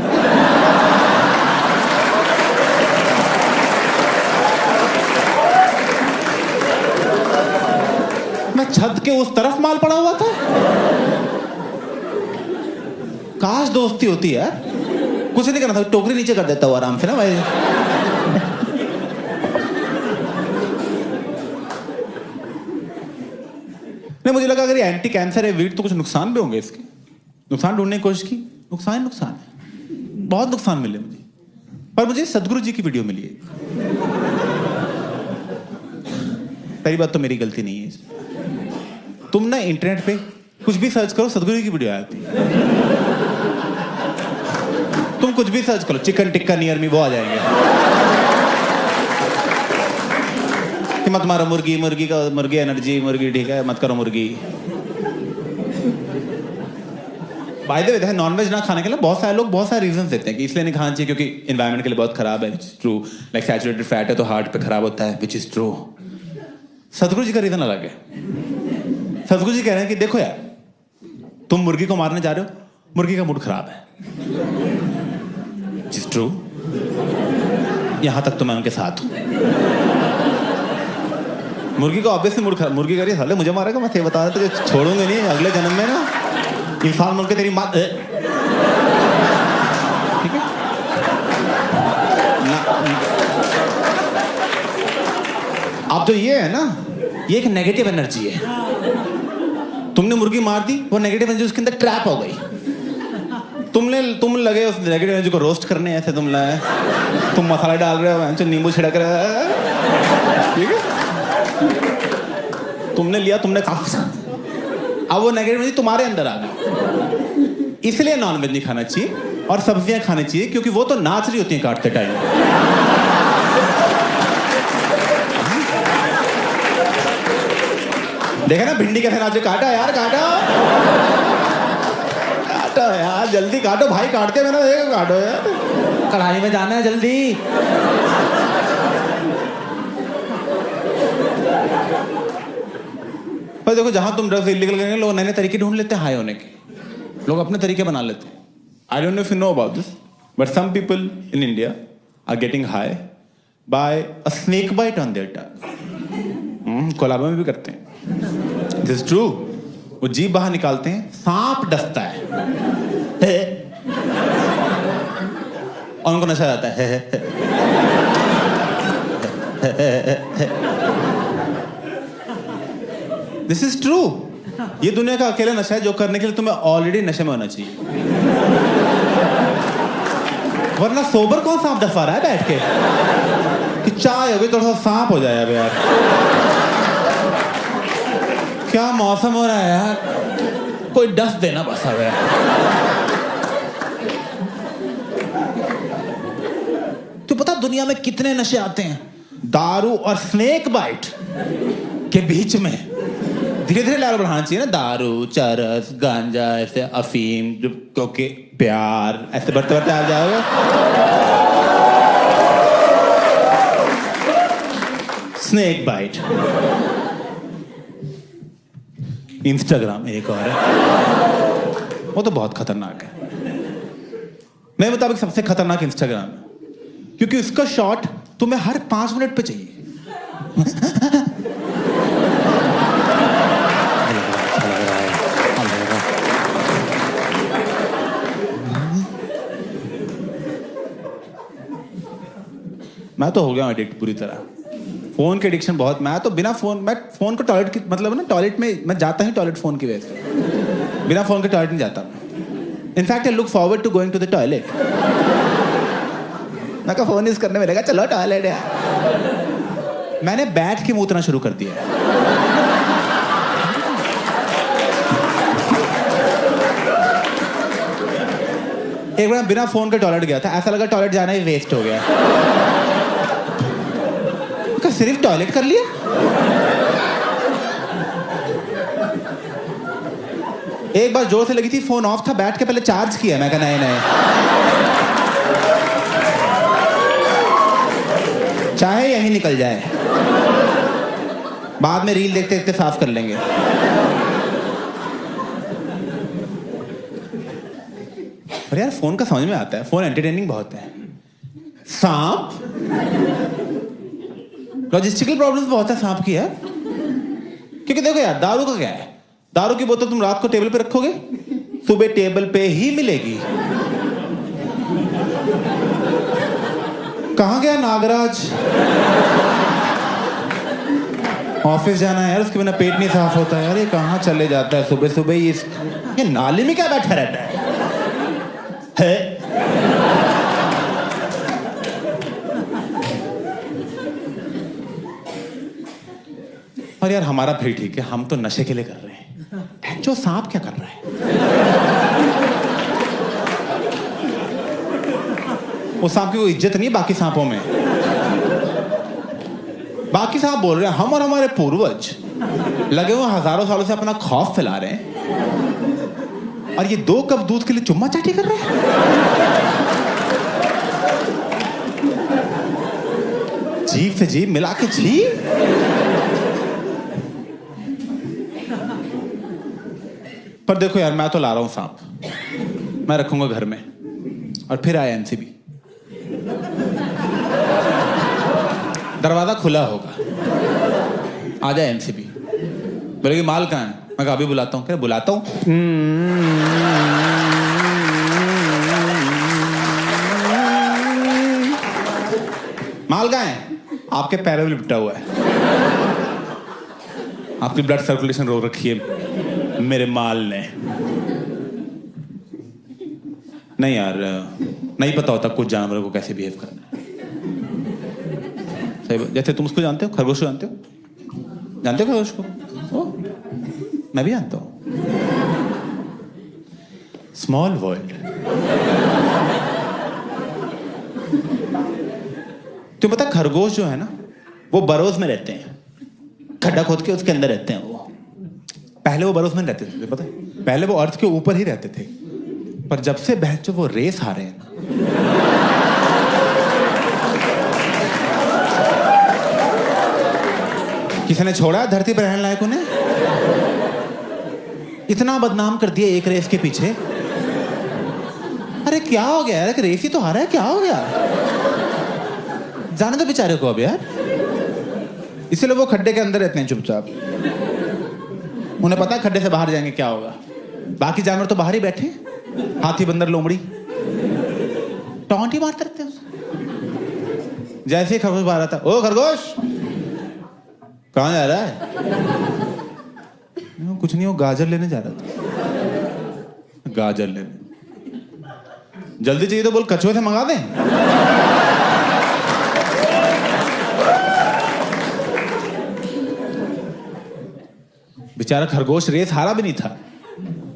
मैं छत के उस तरफ माल पड़ा हुआ था। काश दोस्ती होती यार, कुछ नहीं करना था, टोकरी नीचे कर देता हूँ आराम से ना भाई। नहीं, मुझे लगा अगर ये एंटी कैंसर है वीट तो कुछ नुकसान भी होंगे इसके, नुकसान ढूंढने की कोशिश की, नुकसान है, बहुत नुकसान मिले मुझे। पर मुझे सदगुरु जी की वीडियो मिली है। पहली बात तो मेरी गलती नहीं है, तुम ना इंटरनेट पे कुछ भी सर्च करो, सदगुरु जी की वीडियो आती है। तुम कुछ भी सर्च करो, चिकन टिक्का नियर मी, वो आ जाएंगे कि मत मारो मुर्गी, मुर्गी एनर्जी, मुर्गी ठीक है, मत करो मुर्गी। बाय द वे, नॉनवेज ना खाने के लिए बहुत सारे लोग बहुत सारे रीजंस देते हैं कि इसलिए नहीं खाना चाहिए क्योंकि एनवायरनमेंट के लिए बहुत खराब है, which is true. Like saturated fat है तो हार्ट पे खराब होता है, विच इज ट्रू। सदगुरु जी का रीजन अलग है। सदगुरु जी कह रहे हैं कि देखो यार, तुम मुर्गी को मारने जा रहे हो, मुर्गी का मूड खराब है, विच इज ट्रू। यहां तक तो मैं उनके साथ हूं। मुर्गी का ऑब्वियसली मूड खराब, मुर्गी कह रही है साले मुझे मारेगा, मैं बता रहा था छोड़ूंगे नहीं, अगले जन्म में ना इंसान बोल के तेरी माँ, ठीक है ना। अब तो ये है ना, ये एक नेगेटिव एनर्जी है। तुमने मुर्गी मार दी, वो नेगेटिव एनर्जी उसके अंदर ट्रैप हो गई। तुम लगे उस नेगेटिव एनर्जी को रोस्ट करने, ऐसे तुम लाए, तुम मसाला डाल रहे हो, नींबू छिड़क रहे हो, ठीक है, तुमने लिया, तुमने अब वो नेगेटिव एनर्जी तुम्हारे अंदर आ गई। इसलिए नॉनवेज नहीं खाना चाहिए और सब्जियां खानी चाहिए, क्योंकि वो तो नाच रही होती हैं काटते टाइम। देखा ना भिंडी कैसे नाचे, काटा यार, काटा यार, जल्दी काटो भाई, काटते मैंने देखो, काटो यार, कढ़ाई में जाना है जल्दी। पर देखो, जहां तुम ड्रग्स इलीगल करेंगे, लोग नए नए तरीके ढूंढ लेते हैं हाई होने के, लोग अपने तरीके बना लेते हैं। I don't know if you know about this, but some people in India are getting high by a snake bite on their tongue. Colaba में भी करते हैं, दिस ट्रू। वो जीभ बाहर निकालते हैं, सांप डसता है और उनको नशा आता है। This is true. ये दुनिया का अकेला नशा है जो करने के लिए तुम्हें ऑलरेडी नशे में होना चाहिए, वरना सोबर कौन सांप डसा रहा है बैठ के कि चाय हो गई थोड़ा सा सांप हो जाए। अब यार क्या मौसम हो रहा है यार, कोई डस देना बस। अब यार तो पता दुनिया में कितने नशे आते हैं, दारू और स्नेक बाइट के बीच में धीरे धीरे लेवल बढ़ाना चाहिए ना। दारू, चरस, गांजा, ऐसे अफीम, क्योंकि प्यार, ऐसे बढ़ते बढ़ते आ जाओगे। Snake bite. इंस्टाग्राम एक और है, वो तो बहुत खतरनाक है। मेरे मुताबिक सबसे खतरनाक इंस्टाग्राम है, क्योंकि उसका शॉट तुम्हें हर 5 मिनट पे चाहिए। मैं तो हो गया हूँ एडिक्ट पूरी तरह। फोन के एडिक्शन बहुत। मैं तो बिना फोन, मैं फोन को टॉयलेट की मतलब ना, टॉयलेट में मैं जाता ही टॉयलेट फोन की वजह से। बिना फोन के टॉयलेट नहीं जाता। In fact I look forward to going to the toilet. मैं कहा फोन यूज करने में लगा, चलो टॉयलेट है। मैंने बैठ के मूतना शुरू कर दिया। एक बार बिना फोन के टॉयलेट गया था, ऐसा लगा टॉयलेट जाना ही वेस्ट हो गया। सिर्फ टॉयलेट कर लिया। एक बार जोर से लगी थी, फोन ऑफ था, बैठ के पहले चार्ज किया। मैं कहा नहीं नहीं, चाहे यही निकल जाए, बाद में रील देखते देखते साफ कर लेंगे। और यार फोन का समझ में आता है, फोन एंटरटेनिंग बहुत है। सांप, लॉजिस्टिकल प्रॉब्लम्स बहुत है सांप की यार। क्योंकि देखो यार, दारू का क्या है, दारू की बोतल तुम रात को टेबल पे रखोगे, सुबह टेबल पे ही मिलेगी। कहां गया नागराज? ऑफिस जाना है यार, उसके बिना पेट नहीं साफ होता है यार। ये कहां चले जाता है सुबह सुबह? ये नाली में क्या बैठा रहता है? और यार हमारा फिर ठीक है, हम तो नशे के लिए कर रहे हैं। जो सांप क्या कर रहा है? वो सांप की कोई इज्जत नहीं है बाकी सांपों में। बाकी सांप बोल रहे हैं, हम और हमारे पूर्वज लगे हुए हजारों सालों से अपना खौफ फैला रहे हैं, और ये 2 कप दूध के लिए चुम्मा चाटी कर रहे हैं। जीभ से जीभ मिला के जीभ। पर देखो यार, मैं तो ला रहा हूं सांप, मैं रखूंगा घर में। और फिर आया एनसीबी, दरवाजा खुला होगा, आ जाए एनसीबी, बोलेगी माल कहाँ है? मैं कहा अभी बुलाता हूँ। क्या बुलाता हूँ? माल कहाँ है? आपके पैरों में लिपटा हुआ है, आपकी ब्लड सर्कुलेशन रोक रखी है मेरे माल ने। नहीं यार, नहीं पता होता कुछ जानवरों को कैसे बिहेव करना है। सही, जैसे तुम उसको जानते हो, खरगोश को जानते हो? जानते हो खरगोश को? मैं भी जानता हूं। Small world. तुम्हें पता, खरगोश जो है ना, वो बरोज में रहते हैं, खड्डा खोद के उसके अंदर रहते हैं। वो पहले वो बरोज में रहते थे, पता है? पहले वो अर्थ के ऊपर ही रहते थे, पर जब से बहन वो रेस हारे हैं ना, किसी ने छोड़ा धरती पर रहने लायक उन्हें? इतना बदनाम कर दिया एक रेस के पीछे। अरे क्या हो गया यार, एक रेस ही तो हारा है, क्या हो गया? जाने दो बेचारे को अब यार। इसलिए वो खड्डे के अंदर रहते हैं चुपचाप। उन्हें पता है खड्डे से बाहर जाएंगे क्या होगा। बाकी जानवर तो बाहर ही बैठे, हाथी, बंदर, लोमड़ी टॉन्ट ही मारते रहते हैं। जैसे ही खरगोश बाहर आता, ओ खरगोश कहाँ जा रहा है? कुछ नहीं, वो गाजर लेने जा रहा था। गाजर लेने? जल्दी चाहिए तो बोल कछुए से मंगा दें। बेचारा खरगोश रेस हारा भी नहीं था,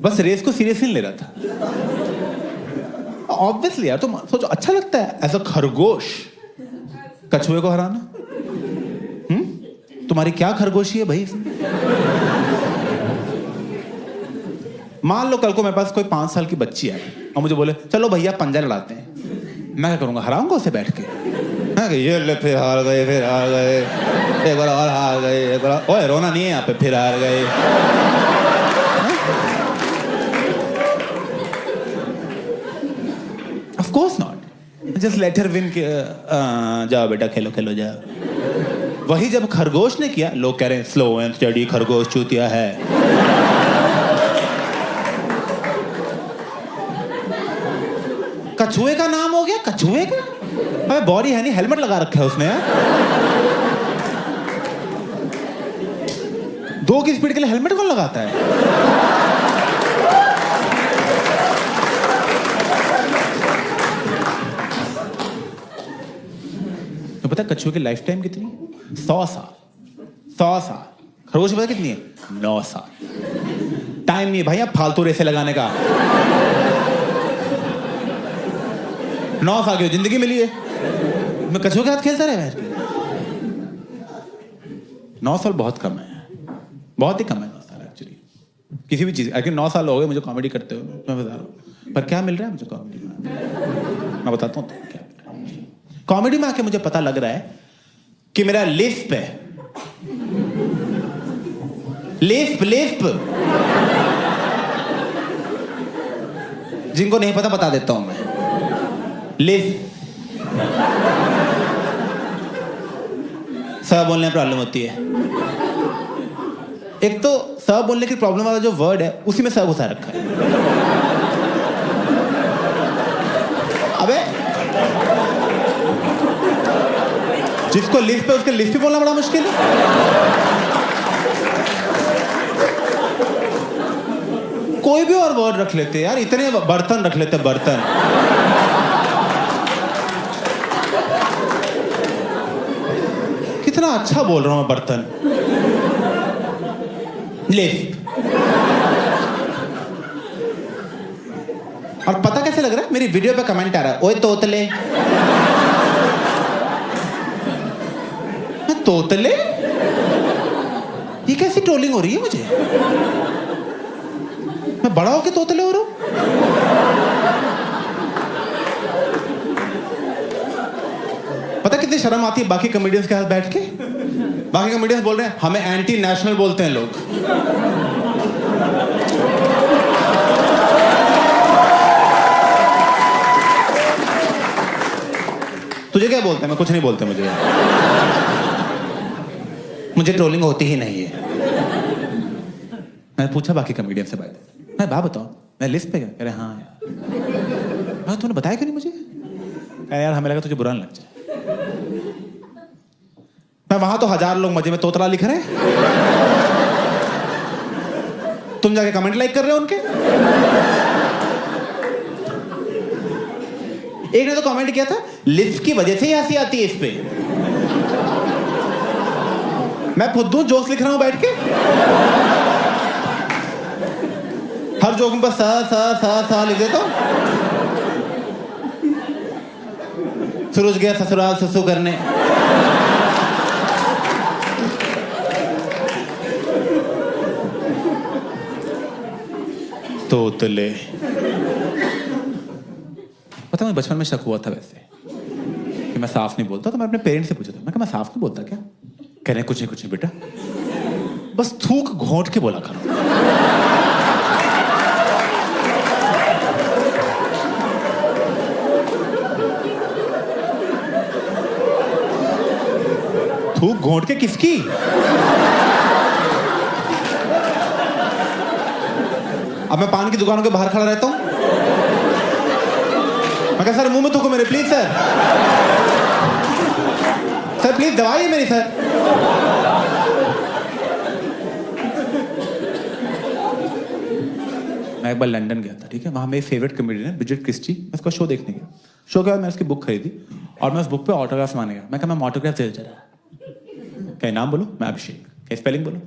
बस रेस को सीरियसली ले रहा था। ऑब्वियसली यार, तुम सोचो, अच्छा लगता है ऐसा खरगोश कछुए को हराना? तुम्हारी क्या खरगोशी है भाई? मान लो कल को मेरे पास कोई 5 साल की बच्ची है और मुझे बोले चलो भैया पंजा लड़ाते हैं, मैं क्या करूंगा? हराऊंगा उसे बैठ के। ये ले, फिर हार गए, फिर हार गए। एक बार और हार गए, एक बार ओए रोना नहीं है यहाँ पे, फिर हार गए। Of course not, just let her win. जाओ बेटा खेलो खेलो जाओ। वही जब खरगोश ने किया, लोग कह रहे हैं स्लो एंड स्टडी खरगोश चूतिया है। कछुए का नाम हो गया, कछुए का? अबे बॉडी है नहीं, हेलमेट लगा रखा है उसने। 2 की स्पीड के लिए हेलमेट कौन लगाता है? तो पता कछुए की लाइफ टाइम कितनी? 100 साल। 100 साल। खरगोश पता कितनी है? 9 साल। टाइम नहीं है भाई अब फालतू रेसे लगाने का। 9 साल की जिंदगी मिली है, मैं कछुए के साथ खेलता रहा बैठ के। 9 साल बहुत कम है, बहुत ही कम है 9 साल एक्चुअली किसी भी चीज। अगर 9 साल हो गए मुझे कॉमेडी करते हुए, मैं बता रहा हूँ। पर क्या मिल रहा है मुझे कॉमेडी में? मैं बताता हूँ क्या कॉमेडी में आके मुझे पता लग रहा है कि मेरा लिस्प है। लिस्प जिनको नहीं पता बता देता हूं मैं। लिस्प स बोलने में प्रॉब्लम होती है। एक तो स बोलने की प्रॉब्लम वाला जो वर्ड है उसी में स घुसा रखा है। अबे जिसको लिस्ट पे उसके लिस्ट पे बोलना बड़ा मुश्किल है। कोई भी और वर्ड रख लेते यार, इतने बर्तन रख लेते बर्तन। कितना अच्छा बोल रहा हूं मैं बर्तन। लिस्ट। और पता कैसे लग रहा है? मेरी वीडियो पे कमेंट आ रहा है, ओए तोतले। तोतले? ये कैसी ट्रोलिंग हो रही है मुझे? मैं बड़ा होके तोतले हो रहा हूं? पता कितनी शर्म आती है बाकी कॉमेडियंस के साथ बैठ के? बाकी कॉमेडियंस बोल रहे हैं हमें एंटी नेशनल बोलते हैं लोग। तुझे क्या बोलते हैं? मैं कुछ नहीं बोलते मुझे ट्रोलिंग होती ही नहीं है। मैं पूछा बाकी कॉमेडियन से बात, मैं बात बताओ मैं लिस्ट पे गया? कह रहे हाँ यार। तूने बताया क्यों नहीं मुझे? कह यार हमें लगा तुझे बुरा नहीं लग जाए। मैं वहां तो 1000 लोग मजे में तोतला लिख रहे हैं, तुम जाके कमेंट लाइक कर रहे हो उनके। एक ने तो कमेंट किया था लिस्ट की वजह से ही हंसी आती है इस पे। मैं फुद्दू जोक्स लिख रहा हूं बैठ के, हर जोक में बस सा लिख देता हूं। सुरुज गया ससुराल सुसु करने। तोतले। पता मुझे बचपन में शक हुआ था वैसे कि मैं साफ नहीं बोलता, तो मैं अपने पेरेंट्स से पूछा था, मैं कहा मैं साफ नहीं बोलता क्या? कह रहे कुछ नहीं बेटा, बस थूक घोंट के बोला करो। थूक घोंट के किसकी? अब मैं पान की दुकानों के बाहर खड़ा रहता हूं, मैं कहा सर मुंह में थूको मेरे, प्लीज सर प्लीज दवाई मेरी सर। मैं एक बार लंदन गया था, ठीक है, वहां मेरी फेवरेट कॉमेडियन है ब्रिजेट क्रिस्टी। मैं उसका शो देखने गया। शो के बाद मैं उसकी बुक खरीदी और मैं उस बुक पे ऑटोग्राफ मांगने गया। मैं कहा मैं ऑटोग्राफ दे जरा। क्या नाम बोलो? मैं अभिषेक। क्या स्पेलिंग बोलो?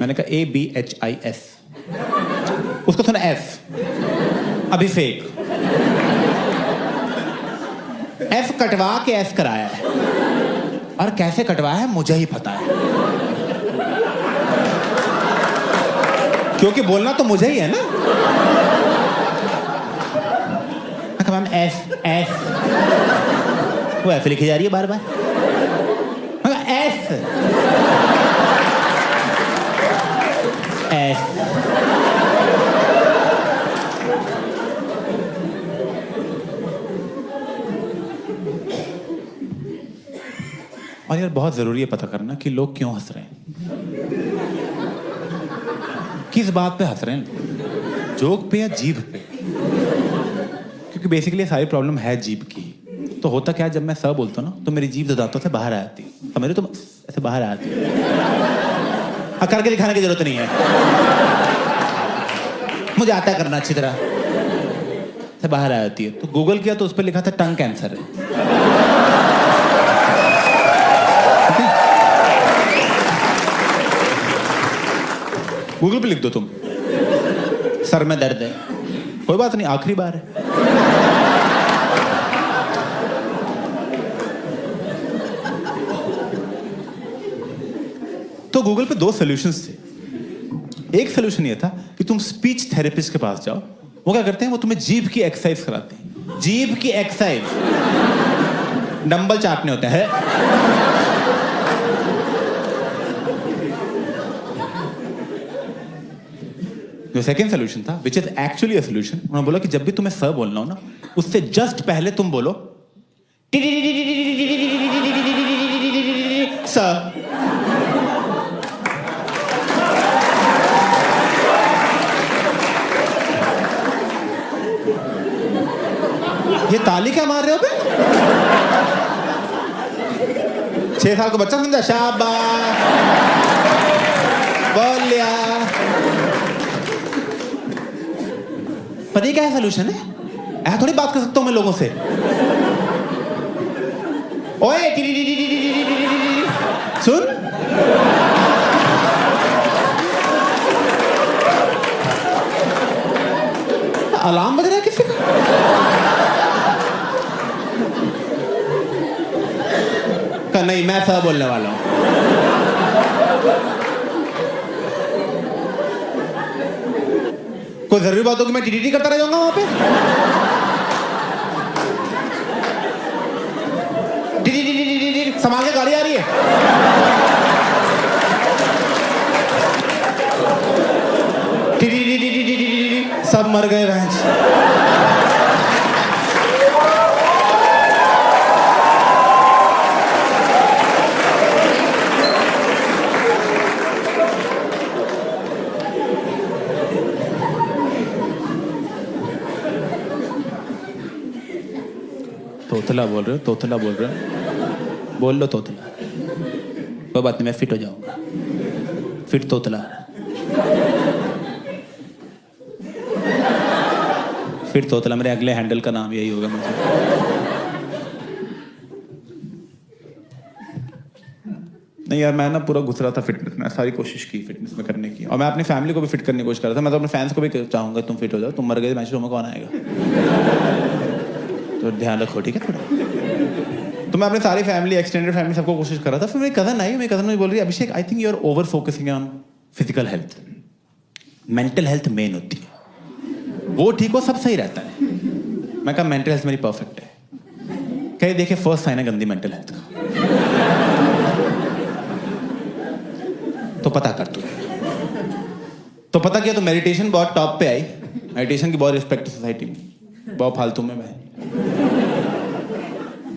मैंने कहा ABHIS। उसको सुना F, अभिषेक। F कटवा के S कराया है, और कैसे कटवाया है मुझे ही पता है, क्योंकि बोलना तो मुझे ही है ना। मैम S वो ऐसे लिखी जा रही है बार बार। एस एस और यार बहुत जरूरी है पता करना कि लोग क्यों हंस रहे हैं, किस बात पे हंस रहे हैं, जोक पे या जीभ पे। क्योंकि बेसिकली सारी प्रॉब्लम है जीभ की। तो होता क्या, जब मैं स बोलता हूँ ना तो मेरी जीभ दांतों से बाहर आती है, समझ तो ऐसे बाहर आती है। करके दिखाने की जरूरत नहीं है, मुझे आता है करना अच्छी तरह से बाहर आती है। तो गूगल किया तो उस पर लिखा था टंग कैंसर है। गूगल पे लिख दो तुम, सर में दर्द है, कोई बात नहीं, आखिरी बार है। तो गूगल पे 2 सॉल्यूशंस थे। एक सॉल्यूशन ये था कि तुम स्पीच थेरेपिस्ट के पास जाओ। वो क्या करते हैं, वो तुम्हें जीभ की एक्सरसाइज कराते हैं। जीभ की एक्सरसाइज, डंबल चाटने होते हैं। जो सेकंड सॉल्यूशन था, which is actually a solution, उन्होंने बोला कि जब भी तुम्हें स बोलना हो ना, उससे जस्ट पहले तुम बोलो स। ये ताली क्या मार रहे हो बे? 6 साल को बच्चा समझा, शाबाश बोल लिया। पर ये क्या है सॉल्यूशन है? ऐसा थोड़ी बात कर सकता हूं मैं लोगों से। ओए सुन, अलार्म बज रहा है किसी का? नहीं, मैं सब बोलने वाला हूं। कोई जरूरी बात हो कि मैं टीटीटी करता रह जाऊंगा वहां पे? टीटीटी संभाल के, गाड़ी आ रही है। टीटीटी सब मर गए भैंस। तोतला बोल रहे हो, तोतला बोल रहे हो, बोल लो तोतला, कोई बात नहीं, मैं फिट हो जाऊंगा। फिट तोतला, फिट तोतला, मेरे अगले हैंडल का नाम यही होगा मुझे। नहीं यार, मैं ना पूरा घुस रहा था फिटनेस में, सारी कोशिश की फिटनेस में करने की, और मैं अपनी फैमिली को भी फिट करने की कोशिश कर रहा था। मैं तो अपने फैंस को भी चाहूंगा तुम फिट हो जाओ, तुम मर गए मैच में कौन आएगा? तो ध्यान रखो, ठीक है थोड़ा। तो मैं अपने सारी फैमिली, एक्सटेंडेड फैमिली, सबको कोशिश कर रहा था। फिर मेरी कज़न आई, मेरी कज़न मुझे बोल रही है, Abhishek I think you are over focusing on physical health, mental health main होती है, वो ठीक हो सब सही रहता है। मैं कहा मेंटल हेल्थ मेरी परफेक्ट है। कहीं देखे फर्स्ट साइन है गंदी मेंटल हेल्थ का, तो पता कर तू। तो पता किया तो मेडिटेशन बहुत टॉप पे आई। मेडिटेशन की बहुत रिस्पेक्ट है सोसाइटी में, बहुत फालतू में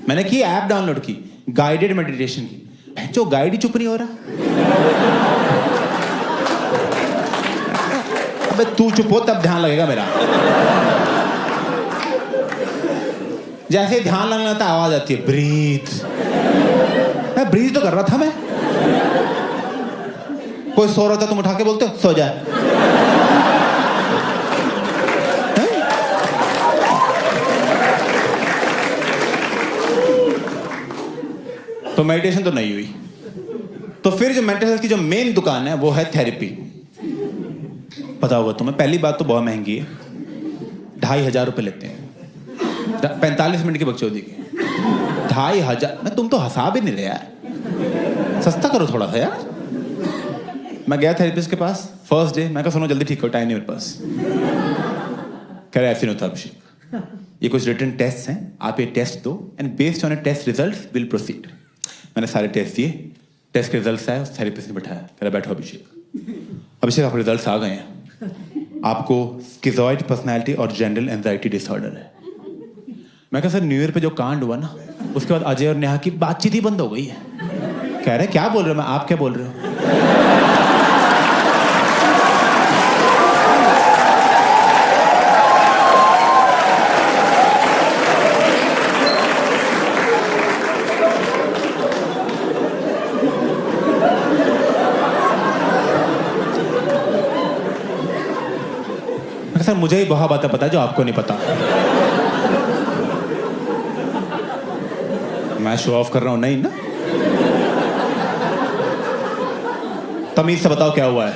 मैंने की ऐप डाउनलोड की, गाइडेड मेडिटेशन की। जो गाइड ही चुप नहीं हो रहा। अबे तू चुप हो तब ध्यान लगेगा मेरा। जैसे ध्यान लगना था आवाज आती है ब्रीथ। मैं ब्रीथ तो कर रहा था मैं। कोई सो रहा था तुम उठा के बोलते हो सो जा। तो मेडिटेशन तो नहीं हुई। तो फिर जो मेंटल हेल्थ की जो मेन दुकान है वो है थेरेपी। पता होगा तुम्हें, पहली बात तो बहुत महंगी है, 2500 रुपये लेते हैं 45 मिनट की बकचोदी की। 2500 मैं, तुम तो हंसा भी नहीं रहे यार, सस्ता करो थोड़ा सा यार। मैं गया थेरेपिस्ट के पास फर्स्ट डे, मैं कहा सुनो जल्दी ठीक हो, टाइम नहीं मेरे पास। कह रहे ऐसे नहीं होता अभिषेक, ये कुछ रिटन टेस्ट हैं, आप ये टेस्ट दो and based on a test result will proceed. मैंने सारे टेस्ट दिए, टेस्ट के रिजल्ट आए, थेरेपिस्ट ने बैठाया, कह रहा बैठो अभिषेक। अभिषेक आपके रिजल्ट आ गए हैं, आपको स्किज़ॉइड पर्सनैलिटी और जनरल एंजाइटी डिसऑर्डर है। मैं कहा सर न्यू ईयर पे जो कांड हुआ ना, उसके बाद अजय और नेहा की बातचीत ही बंद हो गई है। कह रहे क्या बोल रहे हो, मैं आप क्या बोल रहे हो? सर मुझे ही बहुत बातें पता है जो आपको नहीं पता। मैं शो ऑफ कर रहा हूं नहीं ना? तमीज से बताओ क्या हुआ है।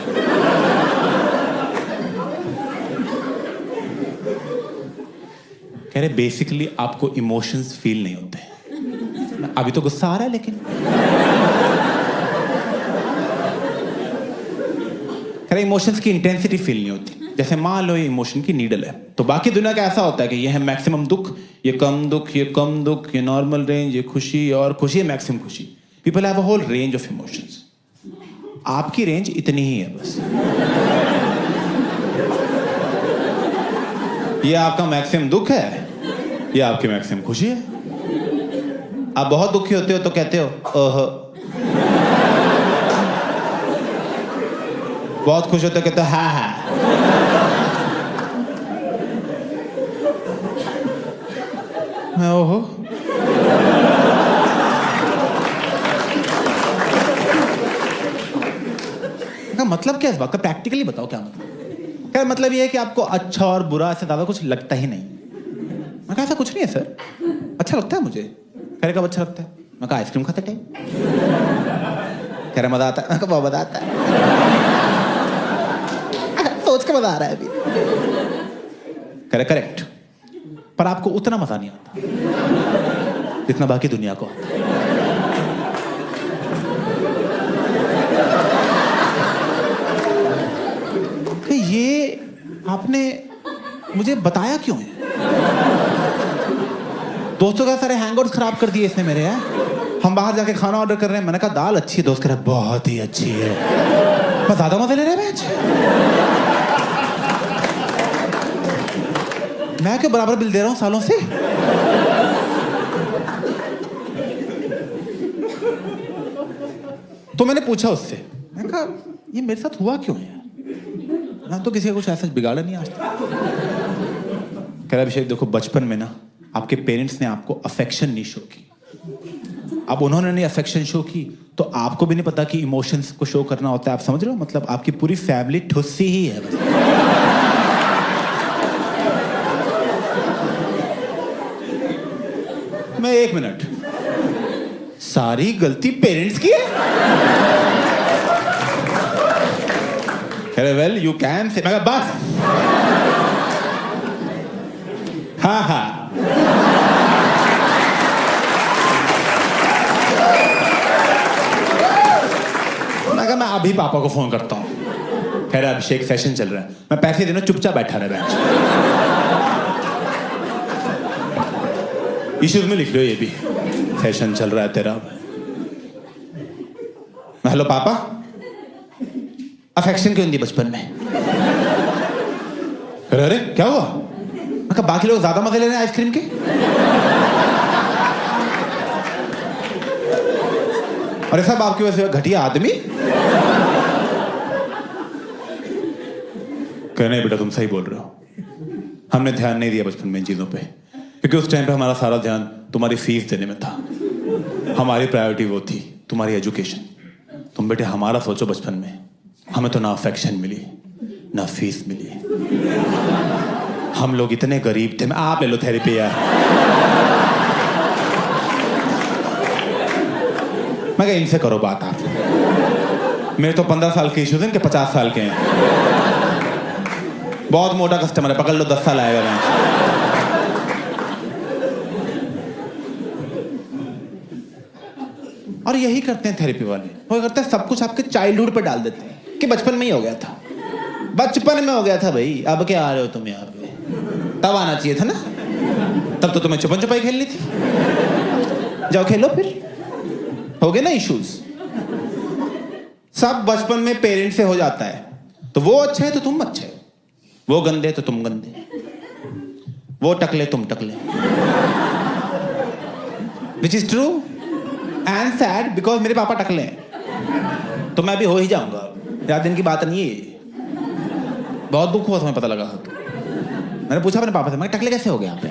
कह रहे बेसिकली आपको इमोशंस फील नहीं होते। अभी तो गुस्सा आ रहा है लेकिन कह रहे इमोशंस की इंटेंसिटी फील नहीं होती। जैसे मान लो ये इमोशन की नीडल है, तो बाकी दुनिया का ऐसा होता है कि ये है मैक्सिमम दुख, ये कम दुख, ये कम दुख, ये नॉर्मल रेंज, ये खुशी और खुशी, मैक्सिमम खुशी। People have a whole range of emotions. आपकी रेंज इतनी ही है बस। ये आपका मैक्सिमम दुख है, ये आपकी मैक्सिमम खुशी है। आप बहुत दुखी होते हो तो कहते हो ओह, बहुत खुश होते हो कहते हो हा हा। ओहो, मतलब क्या है इस बात का? प्रैक्टिकली बताओ क्या मतलब? क्या मतलब ये है कि आपको अच्छा और बुरा से ज्यादा कुछ लगता ही नहीं? मैं कहा ऐसा कुछ नहीं है सर, अच्छा लगता है मुझे। कह रहे कब अच्छा लगता है? मैं कहा आइसक्रीम खाते टाइम। कह रहे मजा आता है। मैं कहा बहुत मजा आता है। सोच के मजा आ रहा है अभी। कह रहे करेक्ट, पर आपको उतना मजा नहीं आता जितना बाकी दुनिया को आता है। कि ये आपने मुझे बताया क्यों है? दोस्तों का सारे हैंगआउट्स खराब कर दिए इसने मेरे। हैं हम बाहर जाके खाना ऑर्डर कर रहे हैं, मैंने कहा दाल अच्छी है, दोस्त कह रहा बहुत ही अच्छी है। मैं ज्यादा मजे ले रहे हैं। मैं क्यों बराबर बिल दे रहा हूं सालों से? तो मैंने पूछा उससे, मैंने कहा ये मेरे साथ हुआ क्यों है? ना तो किसी का कुछ ऐसा बिगाड़ा नहीं आज तक। कह रहा अभिषेक देखो, बचपन में ना आपके पेरेंट्स ने आपको अफेक्शन नहीं शो की। अब उन्होंने नहीं अफेक्शन शो की तो आपको भी नहीं पता कि इमोशंस को शो करना होता है। आप समझ रहे हो? मतलब आपकी पूरी फैमिली ठुस्सी ही है बस। मैं 1 मिनट, सारी गलती पेरेंट्स की है? वेल यू कैन से, मैं बस हाँ हाँ। मैं अभी पापा को फोन करता हूँ। कह रहा अभिषेक सेशन चल रहा है, मैं पैसे देना, चुपचाप बैठा रहा बेंच। इश्यूज में लिख लो ये भी, सेशन चल रहा है तेरा। हेलो पापा, अफेक्शन क्यों नहीं दी बचपन में? अरे क्या हुआ? मैं कहा बाकी लोग ज्यादा मजे ले रहे हैं आइसक्रीम के, और सब आपकी वजह से घटिया आदमी। कहने बेटा तुम सही बोल रहे हो, हमने ध्यान नहीं दिया बचपन में इन चीजों पे, क्योंकि उस टाइम पे हमारा सारा ध्यान तुम्हारी फीस देने में था। हमारी प्रायोरिटी वो थी, तुम्हारी एजुकेशन। तुम बेटे हमारा सोचो, बचपन में हमें तो ना अफेक्शन मिली ना फीस मिली। हम लोग इतने गरीब थे। आप ले लो थेरेपी यार। मैं कहा इनसे करो बात आप। मेरे तो 15 साल के इश्यूज हैं, इनके 50 साल के हैं। बहुत मोटा कस्टमर है, पकड़ लो 10 साल आएगा। मैं और यही करते हैं थेरेपी वाले, वो करते हैं सब कुछ आपके चाइल्डहुड पे डाल देते हैं कि बचपन में ही हो गया था, बचपन में हो गया था भाई, अब क्या आ रहे हो तुम यहाँ पे? तब आना चाहिए था ना। तब तो तुम्हें छुपन छुपाई खेलनी थी। जाओ खेलो फिर, हो गए ना इश्यूज। सब बचपन में पेरेंट्स से हो जाता है। तो वो अच्छे है तो तुम अच्छे, वो गंदे तो तुम गंदे, वो टकले तुम टकले। Which is true and sad because मेरे पापा टकले हैं, तो मैं भी हो ही जाऊंगा। ज्यादा दिन की बात नहीं है। बहुत दुख हुआ, तुम्हें पता लगा। मैंने पूछा अपने पापा से, मैं टकले कैसे हो गया आप?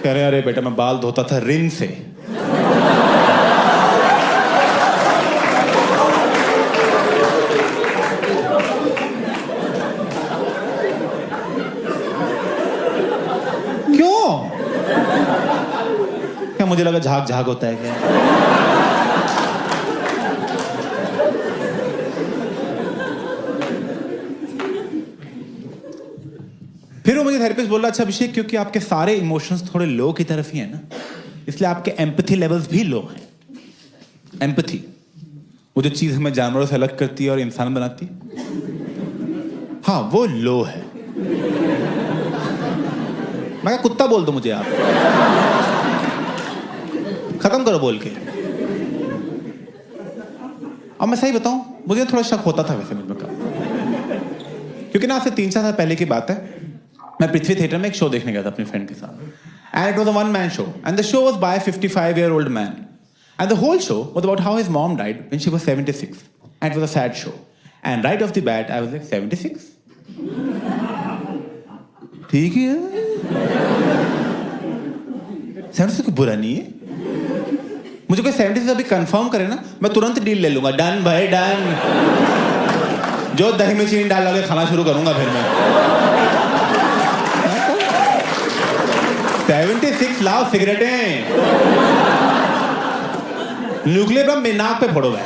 कह रहे अरे बेटा मैं बाल धोता था रिन से। क्यों? क्या मुझे लगा झाग झाग होता है क्या? फिर वो मुझे थेरेपिस्ट बोल रहा, अच्छा अभिषेक क्योंकि आपके सारे इमोशंस थोड़े लो की तरफ ही है ना, इसलिए आपके एम्पैथी लेवल्स भी लो हैं। एम्पैथी वो जो चीज हमें जानवरों से अलग करती है और इंसान बनाती है, हाँ वो लो है। मैं कुत्ता बोल दो मुझे आप, खत्म करो बोल के। अब मैं सही बताऊं, मुझे थोड़ा शक होता था वैसे मुझ में, क्योंकि ना आज से 3-4 साल पहले की बात है। मैं पृथ्वी थिएटर में एक शो देखने गया था अपने फ्रेंड के साथ, and it was a one man show and the show was by 55-year-old man and the whole show was about how his mom died when she was 76 and it was a sad show and right off the bat I was like 76 ठीक है, 76 बुरा नहीं है। मुझे कोई 76 अभी confirm करे ना, मैं तुरंत डील ले लूंगा। डन भाई डन, जो दही में चीनी डाल के खाना शुरू करूंगा फिर मैं। 76 लाओ सिगरेटें, न्यूक्लियर बम नाक पे फोड़ो भाई।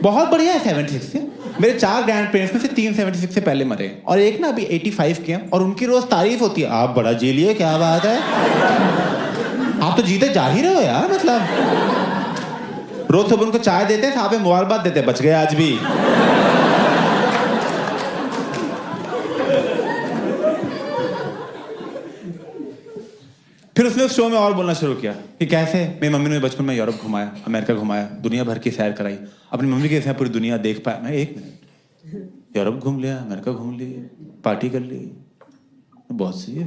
बहुत बढ़िया है 76 से। मेरे 4 ग्रैंड पेरेंट्स में से 3 76 से पहले मरे और एक ना अभी 85 के हैं और उनकी रोज तारीफ होती है, आप बड़ा जी लिए, क्या बात है, आप तो जीते जा ही रहे हो यार। मतलब रोज सुबह उनको चाय देते हैं, साहब मुबारकबाद देते हैं, बच गए आज भी। फिर उसने उस शो में और बोलना शुरू किया कि कैसे मेरी मम्मी ने बचपन में यूरोप घुमाया, अमेरिका घुमाया, दुनिया भर की सैर कराई, अपनी मम्मी के साथ पूरी दुनिया देख पाया। मैं 1 मिनट, यूरोप घूम लिया, अमेरिका घूम ली, पार्टी कर ली, बहुत सही है।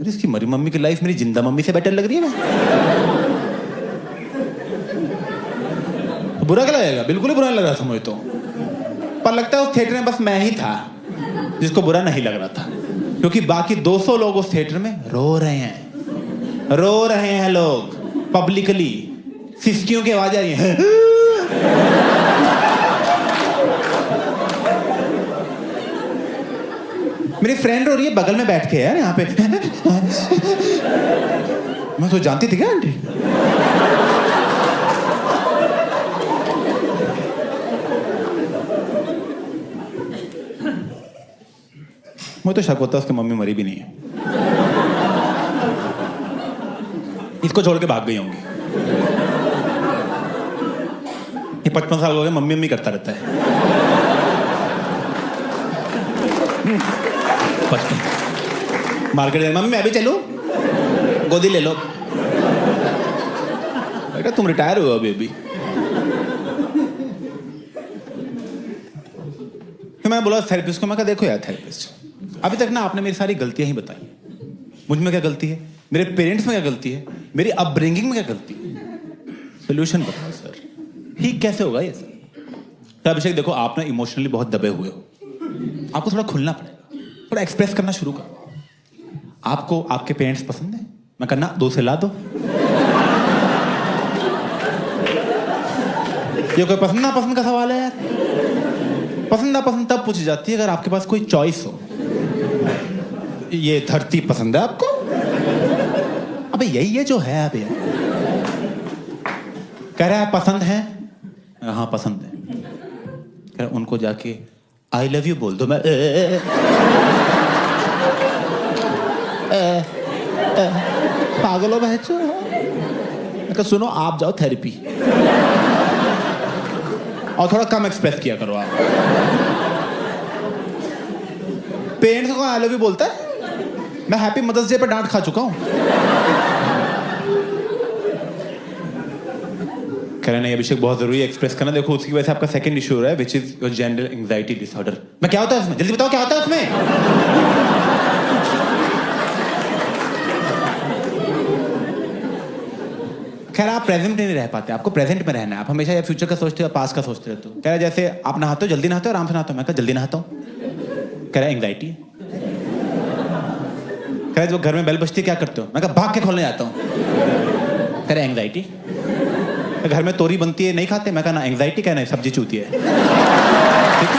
इसकी मरी मम्मी की लाइफ मेरी जिंदा मम्मी से बेटर लग रही है ना। बुरा क्या लगेगा? बिल्कुल ही बुरा नहीं लग रहा था मुझे तो, पर लगता है उस थिएटर में बस मैं ही था जिसको बुरा नहीं लग रहा था, क्योंकि बाकी 200 लोग उस थिएटर में रो रहे हैं लोग पब्लिकली, सिसकियों की आवाज आ रही है। मेरी फ्रेंड रो रही है बगल में बैठ के यार यहाँ पे। मैं तो जानती थी क्या आंटी? मुझे तो शक होता है उसकी मम्मी मरी भी नहीं है, इसको छोड़ के भाग गई होंगी। ये 55 साल हो गए, मम्मी मम्मी करता रहता है। 55 मार्केट में, मम्मी मैं भी चलूं, गोदी ले लो। बेटा तुम रिटायर हुए अभी अभी। तो मैं बोला थेरेपिस्ट को, मैं कहा देखो यार थेरेपिस्ट, अभी तक ना आपने मेरी सारी गलतियां ही बताई। मुझ में क्या गलती है, मेरे पेरेंट्स में क्या गलती है, मेरी अपब्रिंगिंग में क्या गलती है, सोल्यूशन बताओ सर, ठीक कैसे होगा ये सर? तो अभिषेक देखो, आप ना इमोशनली बहुत दबे हुए हो, आपको थोड़ा खुलना पड़ेगा, थोड़ा एक्सप्रेस करना शुरू करो। आपको आपके पेरेंट्स पसंद है? मैं कहना 2 से ला दो। ये कोई पसंद ना पसंद का सवाल है यार। पसंद ना पसंद तब पूछी जाती है अगर आपके पास कोई चॉइस हो। ये धरती पसंद है आपको? अबे यही है जो है अभी। कह रहा है पसंद है? हाँ पसंद है। कह रहा उनको जाके आई लव यू बोल दो। मैं पागल हो बहचो। सुनो आप जाओ थेरेपी। और थोड़ा कम एक्सप्रेस किया करो आप। पेरेंट्स को आई लव यू बोलता है? मैं हैप्पी मदर्स डे पर डांट खा चुका हूं। कह रहे नहीं अभिषेक बहुत जरूरी है एक्सप्रेस करना, देखो उसकी वजह से आपका सेकंड इशू हो रहा है which is your gender anxiety disorder. मैं क्या होता है उसमें, जल्दी बताओ क्या होता है उसमें? खैर आप प्रेजेंट में नहीं रह पाते, आपको प्रेजेंट में रहना है। आप हमेशा या फ्यूचर का सोचते हो या पास्ट का सोचते रहते हो। कह रहे जैसे आप नहाते हो, जल्दी नहाते हो, आराम से नहाते हो? मैं कहा जल्दी नहाता हूँ। कह रहा एंग्जाइटी है। कह रहे जब घर में बेल बजती है क्या करते हो? मैं कहा भाग के खोलने जाता हूँ। कह रहे एंग्जाइटी। घर में तोरी बनती है नहीं खाते? मैं कहा ना एंग्जाइटी, क्या नहीं सब्जी चूती है। ठीक है?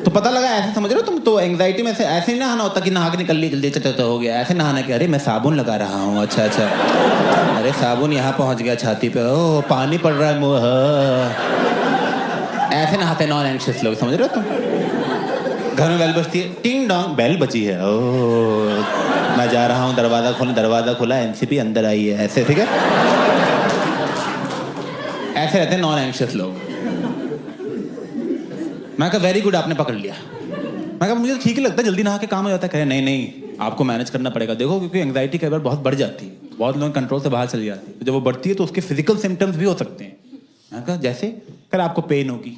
तो पता लगा ऐसे समझ रहे हो तुम? तो एंग्जाइटी में से ऐसे ही नहाना होता कि नहा के निकल ली जल्दी, चलते हो गया। ऐसे नहाना कि अरे मैं साबुन लगा रहा हूँ, अच्छा अच्छा, अरे साबुन यहाँ पहुँच गया छाती पे, ओह पानी पड़ रहा है मुँह। ऐसे नहाते नॉन एंग्शियस लोग, समझ रहे हो तुम? घर में बेल बजती है, टिंग डोंग बेल बची है, ओह मैं जा रहा हूँ दरवाजा खोलने, दरवाजा खोला एनसीपी अंदर आई है, ऐसे। ठीक है? ऐसे रहते हैं नॉन एंग्शियस लोग। मैं कहा वेरी गुड आपने पकड़ लिया। मैं कहा मुझे तो ठीक ही लगता है, जल्दी नहा के काम हो जाता है। कहे नहीं नहीं आपको मैनेज करना पड़ेगा, देखो क्योंकि एंग्जाइटी कई बार बहुत बढ़ जाती है, बहुत लोग कंट्रोल से बाहर चली जाती है। तो जब वो बढ़ती है तो उसके फिजिकल सिम्टम्स भी हो सकते हैं। मैं कहा जैसे? कह आपको पेन होगी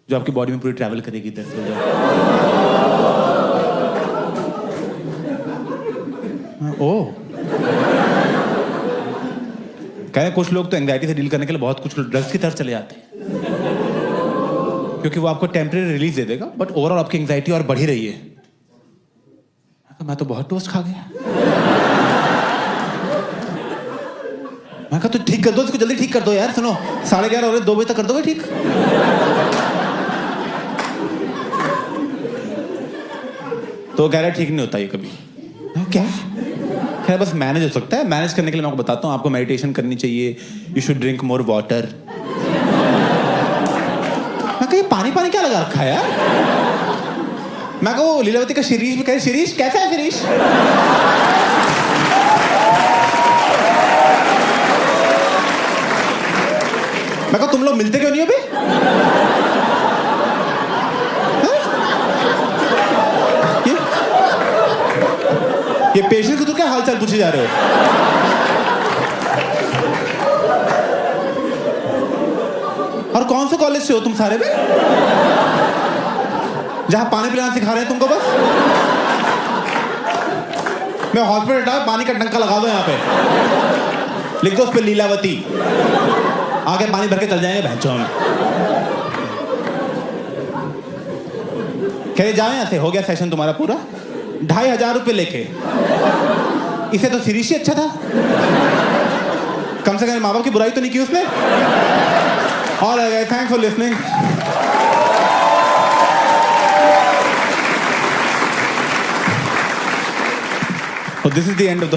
जो आपकी बॉडी में पूरी ट्रैवल करेगी इधर से उधर। ओह कह रहे कुछ लोग तो एंग्जाइटी से डील करने के लिए बहुत कुछ ड्रग्स की तरफ चले जाते हैं क्योंकि वो आपको टेम्परेरी रिलीज दे देगा, बट ओवरऑल आपकी एंग्जाइटी और बढ़ ही रही है। मैं तो बहुत टोस्ट खा गया। मैं कहा तो ठीक कर दो इसको, जल्दी ठीक कर दो यार। सुनो 11:30 हो रहे, 2 बजे तक कर दोगे ठीक? तो कह रहा ठीक नहीं होता ये कभी। क्या? खैर बस मैनेज हो सकता है। मैनेज करने के लिए मैं आपको बताता हूँ, आपको मेडिटेशन करनी चाहिए, you should drink more water. मैं कहा पानी पानी क्या लगा रखा है यार? मैं कहा लीलावती का शिरीष भी कह, शिरीष कैसा है शिरीष? मैं कहा तुम लोग मिलते क्यों नहीं हो बे? ये पेशेंट को तो क्या हालचाल पूछे जा रहे हो? और कौन से कॉलेज से हो तुम सारे बे? जहां पानी पिलाना सिखा रहे हैं तुमको? बस मैं हॉस्पिटल था, पानी का डंका लगा दो यहाँ पे, लिख दो उस पे लीलावती, आगे पानी भर के चल जाएंगे भैंसों में। कह जाओ यहाँ से, हो गया सेशन तुम्हारा पूरा, 2500 रुपये लेके। इसे तो शिरीष ही अच्छा था, कम से कम माँ बाप की बुराई तो नहीं की उसने। और thanks for listening. So this is the end of the